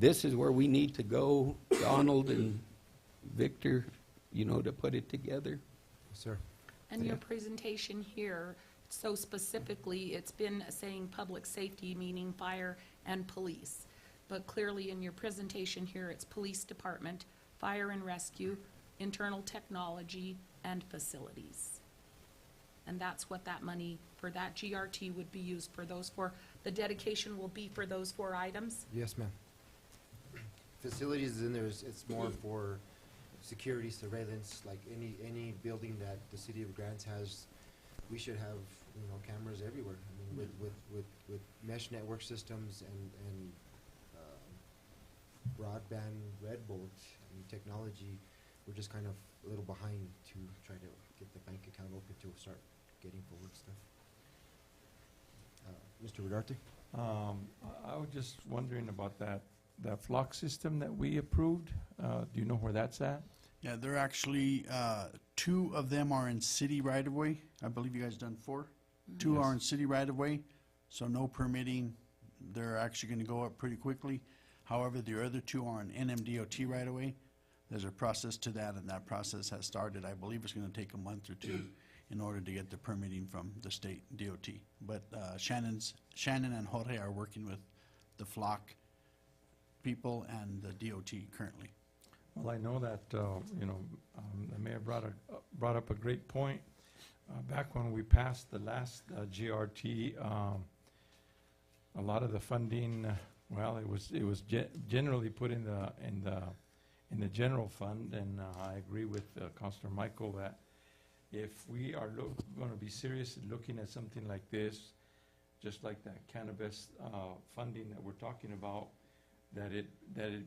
S3: This is where we need to go, Donald and Victor, to put it together.
S1: Yes, sir.
S13: And your presentation here, so specifically, it's been saying public safety, meaning fire and police. But clearly in your presentation here, it's police department, fire and rescue, internal technology, and facilities. And that's what that money for that GRT would be used for those 4. The dedication will be for those 4 items?
S1: Yes, ma'am. Facilities is in there, it's more for security, surveillance, like any building that the city of Grants has, we should have, cameras everywhere. I mean, with mesh network systems and broadband red bolt and technology, we're just kind of a little behind to try to get the bank account open to start getting forward stuff. Mr. Rodarte?
S6: I was just wondering about that flock system that we approved. Do you know where that's at?
S2: Yeah, they're actually, 2 of them are in city right-of-way. I believe you guys done 4. 2 are in city right-of-way, so no permitting, they're actually gonna go up pretty quickly. However, the other two are on NMDOT right away. There's a process to that, and that process has started. I believe it's gonna take a month or two in order to get the permitting from the state DOT. But Shannon and Jorge are working with the flock people and the DOT currently.
S6: Well, I know that, the mayor brought up a great point. Back when we passed the last GRT, a lot of the funding, it was generally put in the general fund, and I agree with Councilor Michael that if we are going to be serious in looking at something like this, just like that cannabis funding that we're talking about, that it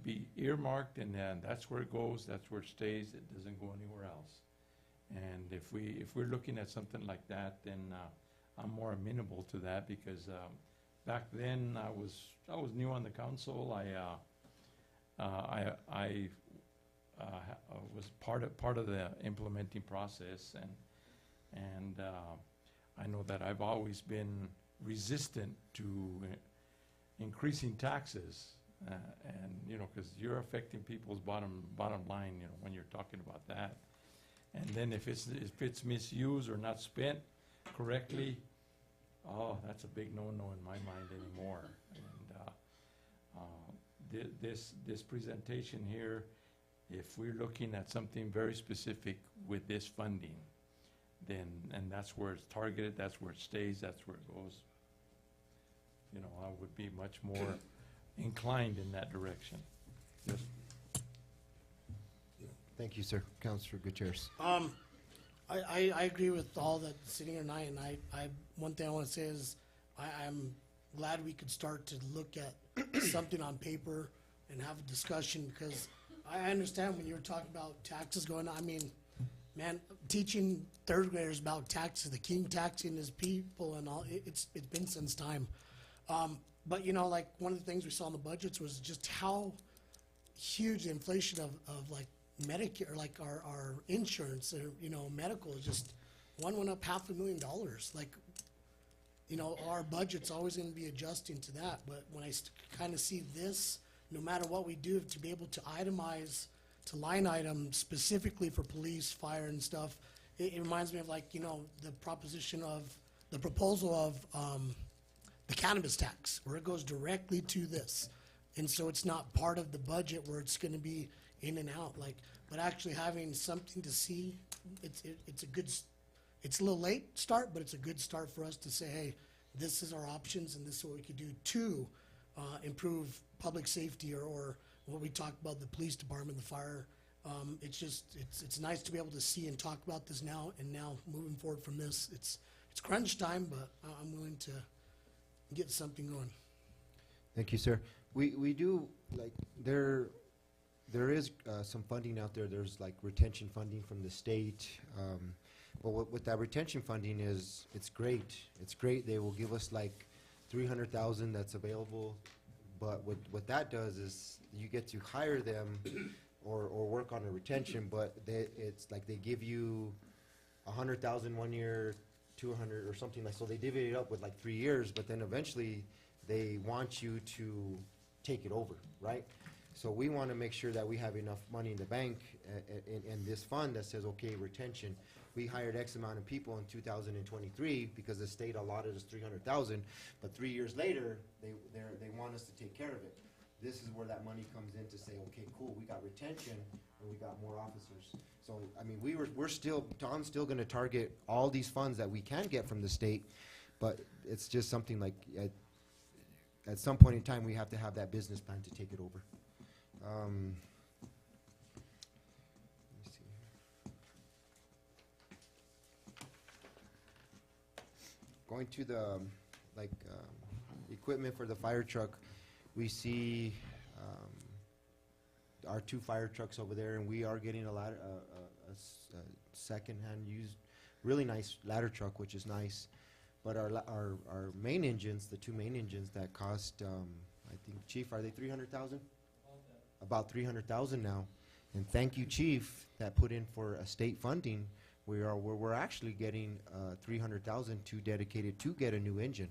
S6: be earmarked, and then that's where it goes, that's where it stays, it doesn't go anywhere else. And if we're looking at something like that, then I'm more amenable to that, because back then I was new on the council. I was part of the implementing process, and I know that I've always been resistant to increasing taxes, and because you're affecting people's bottom line, when you're talking about that. And then if it's misused or not spent correctly, that's a big no-no in my mind anymore. And this presentation here, if we're looking at something very specific with this funding, and that's where it's targeted, that's where it stays, that's where it goes, I would be much more inclined in that direction. Yes.
S1: Thank you, sir. Councilor Gutierrez.
S14: I agree with all that sitting here tonight, and one thing I want to say is I'm glad we could start to look at something on paper and have a discussion, because I understand when you were talking about taxes going on. I mean, man, teaching third graders about taxes, the king taxing his people and all, it's been since time. But like one of the things we saw in the budgets was just how huge the inflation of like Medicare, like our insurance, or, medical is just, one went up $500,000. Like, our budget's always going to be adjusting to that. But when I kind of see this, no matter what we do, to be able to itemize to line item specifically for police, fire, and stuff, it reminds me of like, the proposal of the cannabis tax, where it goes directly to this. And so it's not part of the budget where it's going to be in and out, but actually having something to see, it's a good, it's a little late start, but it's a good start for us to say, hey, this is our options, and this is what we could do to improve public safety, or what we talked about, the police department, the fire. It's nice to be able to see and talk about this now, and now moving forward from this, it's crunch time, but I'm willing to get something going.
S1: Thank you, sir. We do, like, there is some funding out there. There's like retention funding from the state. But what that retention funding is, it's great. It's great. They will give us like $300,000 that's available. But what that does is you get to hire them or work on a retention, but it's like they give you $100,000 1 year, 200 or something like, so they divvy it up with like 3 years, but then eventually they want you to take it over, right? So we want to make sure that we have enough money in the bank in this fund that says, okay, retention. We hired X amount of people in 2023 because the state allotted us $300,000, but 3 years later, they want us to take care of it. This is where that money comes in to say, okay, cool, we got retention and we got more officers. So, I mean, Tom's still going to target all these funds that we can get from the state, but it's just something like at some point in time, we have to have that business plan to take it over. Let me see here. Going to the equipment for the fire truck, we see our 2 fire trucks over there, and we are getting a second-hand used, really nice ladder truck, which is nice. But our main engines, the 2 main engines that cost, I think, Chief, are they $300,000? About $300,000 now. And thank you, Chief, that put in for a state funding. We're actually getting $300,000 dedicated to get a new engine.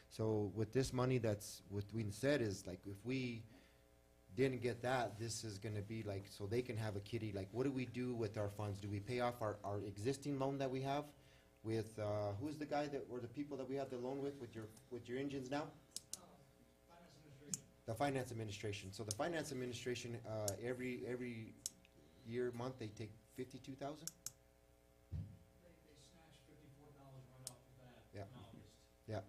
S1: So with this money that's, what we said is like, if we didn't get that, this is gonna be like, so they can have a kitty, like, what do we do with our funds? Do we pay off our existing loan that we have with, who's the guy that, or the people that we have the loan with your engines now? The finance administration. So the finance administration, every year, month, they take 52,000?
S9: They snatched $54 right off the bat
S1: Yeah.
S9: in August.
S1: Yeah.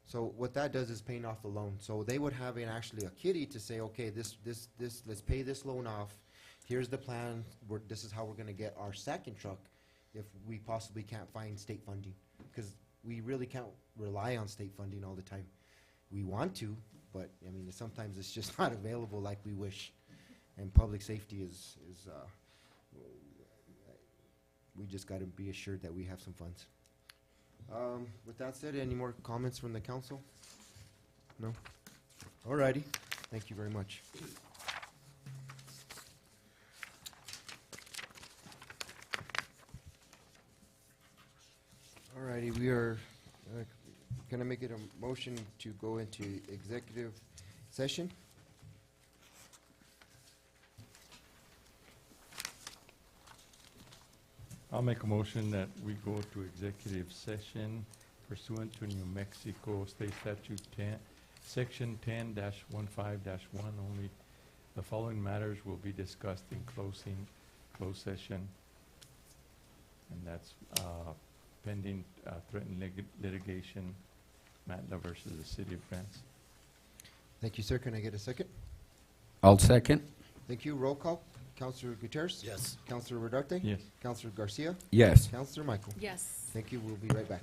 S1: So what that does is paying off the loan. So they would have actually a kitty to say, okay, this, let's pay this loan off. Here's the plan. This is how we're gonna get our second truck if we possibly can't find state funding. Because we really can't rely on state funding all the time. We want to, but I mean, sometimes it's just not available like we wish. And public safety is we just gotta be assured that we have some funds. With that said, any more comments from the council? No? Alrighty, thank you very much. Alrighty, we are gonna make it a motion to go into executive session.
S6: I'll make a motion that we go to executive session pursuant to New Mexico State Statute 10, Section 10-15-1 only. The following matters will be discussed in closed session. And that's pending threatened litigation, Matla versus the City of Grants.
S1: Thank you, sir. Can I get a second?
S3: I'll second.
S1: Thank you. Roll call. Councilor Gutierrez?
S3: Yes.
S1: Councilor Rodarte?
S6: Yes.
S1: Councilor Garcia?
S3: Yes.
S1: Councilor Michael?
S13: Yes.
S1: Thank you. We'll be right back.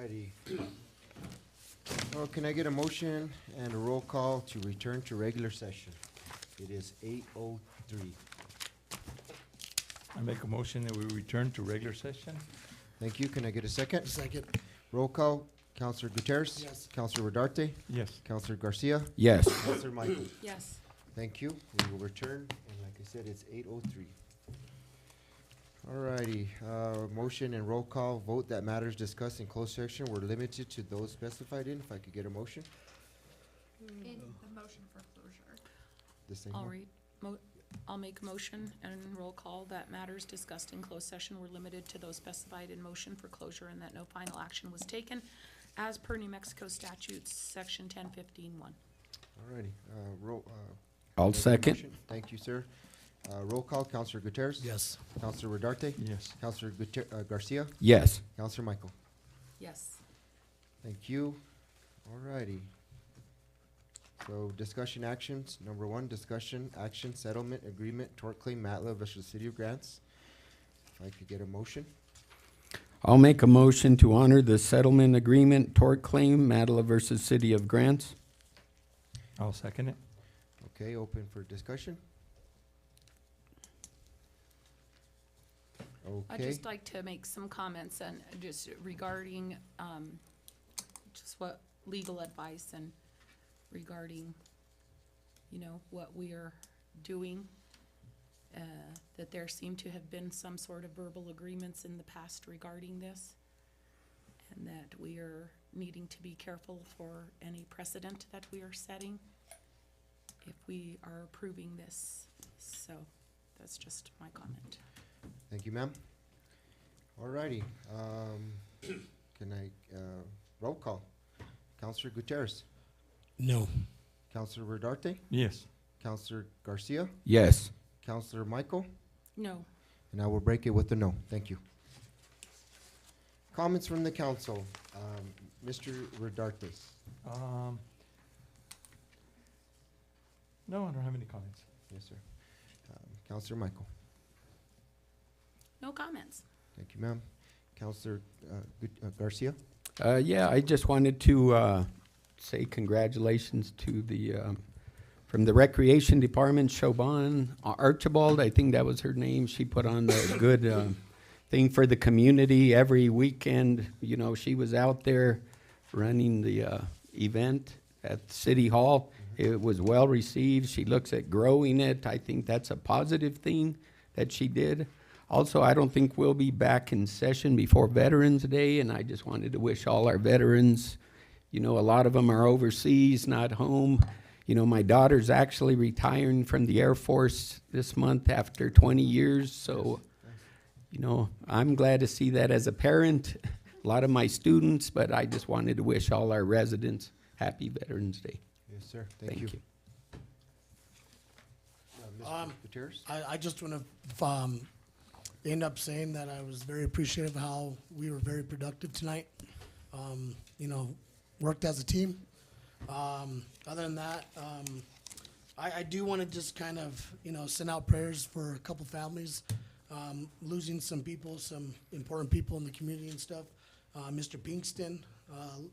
S1: righty. Well, can I get a motion and a roll call to return to regular session? It is 8:03.
S6: I make a motion that we return to regular session.
S1: Thank you. Can I get a second?
S14: Second.
S1: Roll call. Counselor Gutierrez?
S14: Yes.
S1: Counselor Rodarte?
S6: Yes.
S1: Counselor Garcia?
S3: Yes.
S1: Counselor Michael?
S13: Yes.
S1: Thank you. We will return, and like I said, it's 8:03. All righty, motion and roll call, vote that matters discussed in closed session were limited to those specified in. If I could get a motion?
S20: In the motion for closure.
S1: The same
S13: I'll
S1: one?
S13: read, I'll make a motion and roll call that matters discussed in closed session were limited to those specified in motion for closure and that no final action was taken as per New Mexico statutes, section 1015-1.
S1: All righty, roll,
S3: I'll
S1: make a
S3: second.
S1: motion. Thank you, sir. Roll call, Counselor Gutierrez?
S14: Yes.
S1: Counselor Rodarte?
S6: Yes.
S1: Counselor Garcia?
S3: Yes.
S1: Counselor Michael?
S13: Yes.
S1: Thank you. All righty. So discussion actions, number one, discussion action settlement agreement, tort claim Matla versus City of Grants. If I could get a motion?
S3: I'll make a motion to honor the settlement agreement tort claim, Madela versus City of Grants.
S6: I'll second it.
S1: Okay, open for discussion.
S13: I'd
S1: Okay,
S13: just like to make some comments and just regarding, just what legal advice and regarding, you know, what we are doing. That there seem to have been some sort of verbal agreements in the past regarding this. And that we are needing to be careful for any precedent that we are setting if we are approving this. So that's just my comment.
S1: thank you, ma'am. All righty, can I, roll call? Counselor Gutierrez?
S14: No.
S1: Counselor Rodarte?
S6: Yes.
S1: Counselor Garcia?
S3: Yes.
S1: Counselor Michael?
S13: No.
S1: And I will break it with a no. Thank you. Comments from the council. Mr. Rodarte.
S6: No, I don't have any comments.
S1: Yes, sir. Counselor Michael.
S13: No comments.
S1: Thank you, ma'am. Counselor Garcia.
S3: Yeah, I just wanted to say congratulations to the, from the Recreation Department, Chauvin Archibald, I think that was her name. She put on a good thing for the community every weekend. You know, she was out there running the event at City Hall. It was well received. She looks at growing it. I think that's a positive thing that she did. Also, I don't think we'll be back in session before Veterans Day, and I just wanted to wish all our veterans, you know, a lot of them are overseas, not home. You know, my daughter's actually retiring from the Air Force this month after 20 years, so, you know, I'm glad to see that as a parent, a lot of my students, but I just wanted to wish all our residents happy Veterans Day.
S1: Yes, sir. Thank you. Mr. Gutierrez?
S14: I just want to end up saying that I was very appreciative of how we were very productive tonight. You know, worked as a team. Other than that, I do want to just kind of, you know, send out prayers for a couple families, losing some people, some important people in the community and stuff. Mr. Pinkston,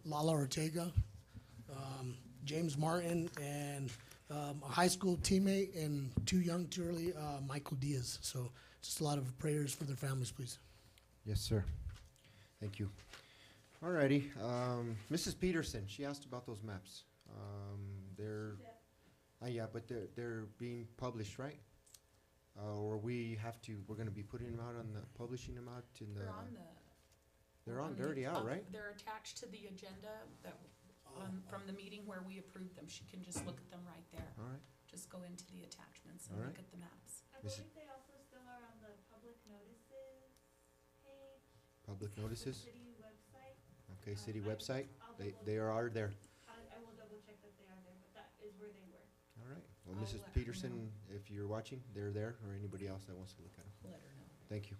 S14: Lala Ortega, James Martin, and a high school teammate, and too young, too early, Michael Diaz. So just a lot of prayers for their families, please.
S1: Yes, sir. Thank you. All righty. Mrs. Peterson, she asked about those maps. They're, yeah, but they're being published, right? Or we have to, we're gonna be putting them out on the, publishing them out in the.
S13: They're on the.
S1: They're on, they're already out, right?
S13: They're attached to the agenda that, from the meeting where we approved them. She can just look at them right there.
S1: All right.
S13: Just go into the attachments and
S1: All
S13: look
S1: right.
S13: at the maps.
S4: I
S1: This
S4: believe they also still are on the public notices page.
S1: Public
S4: The
S1: notices?
S4: city website.
S1: Okay, city
S4: I-
S1: website.
S4: I'll
S1: They
S4: double
S1: are there.
S4: I will double check that they are there, but that is where they were.
S1: All right. Well,
S13: I'll
S1: Mrs.
S13: let her
S1: Peterson, if you're watching, they're there, or anybody else that wants to look at them.
S13: Let her know.
S1: Thank you.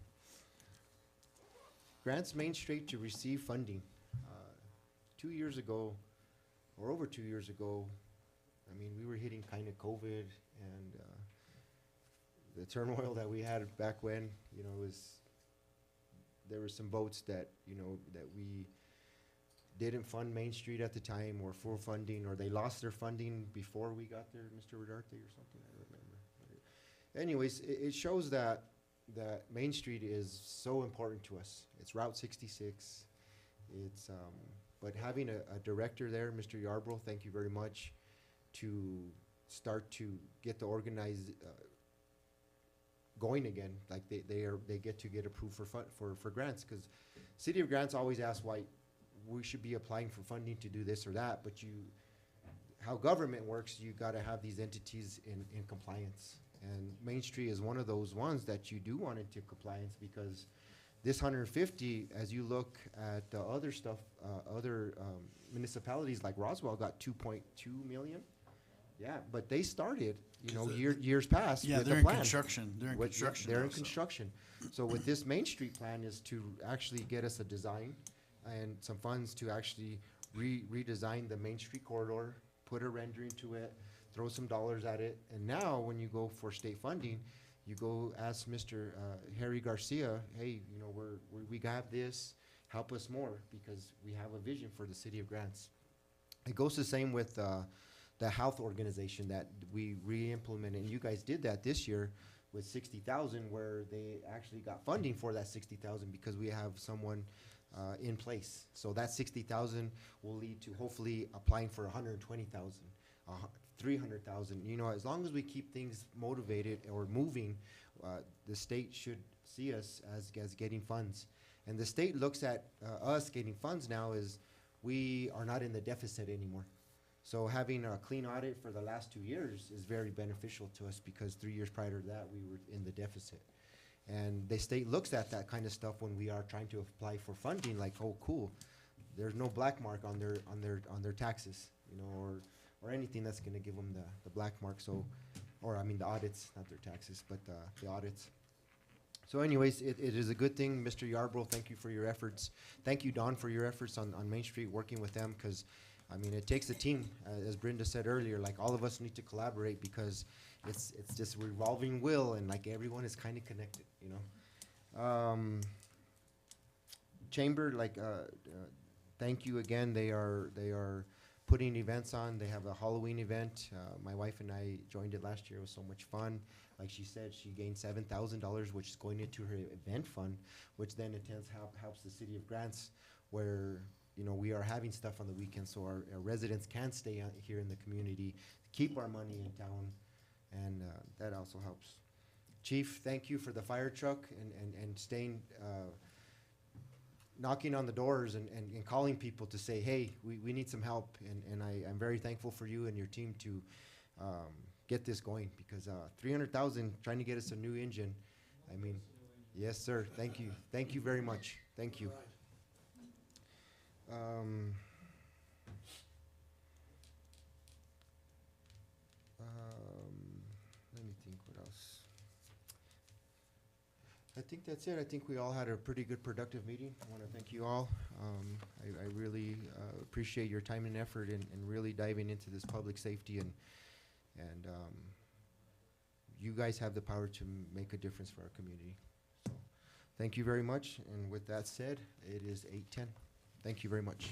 S1: Grants Main Street to receive funding. 2 years ago, or over 2 years ago, I mean, we were hitting kind of COVID and the turmoil that we had back when, you know, there were some votes that, you know, that we didn't fund Main Street at the time, or full funding, or they lost their funding before we got there, Mr. Rodarte or something, I don't remember. Anyways, it shows that Main Street is so important to us. It's Route 66. It's, but having a director there, Mr. Yarbrough, thank you very much, to start to get the organized, going again, like they get to get approved for grants, because City of Grants always asks why we should be applying for funding to do this or that, but how government works, you gotta have these entities in compliance. And Main Street is one of those ones that you do want into compliance, because this 150, as you look at the other stuff, other municipalities like Roswell got 2.2 million. Yeah, but they started, years past
S2: Yeah,
S1: with
S2: they're
S1: a
S2: in
S1: plan.
S2: construction. They're in
S1: With-
S2: construction
S1: They're
S2: now,
S1: in
S2: so.
S1: construction. So with this Main Street plan is to actually get us a design and some funds to actually redesign the Main Street corridor, put a rendering to it, throw some dollars at it. And now, when you go for state funding, you go ask Mr. Harry Garcia, hey, we got this, help us more, because we have a vision for the City of Grants. It goes the same with the health organization that we re-implemented, and you guys did that this year with 60,000, where they actually got funding for that 60,000 because we have someone in place. So that 60,000 will lead to hopefully applying for 120,000, 300,000. As long as we keep things motivated or moving, the state should see us as getting funds. And the state looks at us getting funds now as we are not in the deficit anymore. So having a clean audit for the last 2 years is very beneficial to us, because 3 years prior to that, we were in the deficit. And the state looks at that kind of stuff when we are trying to apply for funding, like, oh, cool, there's no black mark on their taxes, or anything that's gonna give them the black mark. So, the audits, not their taxes, but the audits. So anyways, it is a good thing. Mr. Yarbrough, thank you for your efforts. Thank you, Don, for your efforts on Main Street, working with them, because it takes a team, as Brenda said earlier, like all of us need to collaborate, because it's just a revolving wheel, and like everyone is kind of connected, Chamber, thank you again. They are putting events on. They have a Halloween event. My wife and I joined it last year. It was so much fun. Like she said, she gained $7,000, which is going into her event fund, which then helps the City of Grants, where we are having stuff on the weekends, so our residents can stay here in the community, keep our money in town, and that also helps. Chief, thank you for the fire truck and staying, knocking on the doors and calling people to say, hey, we need some help, and I'm very thankful for you and your team to get this going, because 300,000 trying to get us a new engine, yes, sir, thank you very much, thank you. Let me think, what else? I think that's it. I think we all had a pretty good, productive meeting. I want to thank you all. I really appreciate your time and effort and really diving into this public safety, and you guys have the power to make a difference for our community. So, thank you very much. And with that said, it is 8:10. Thank you very much.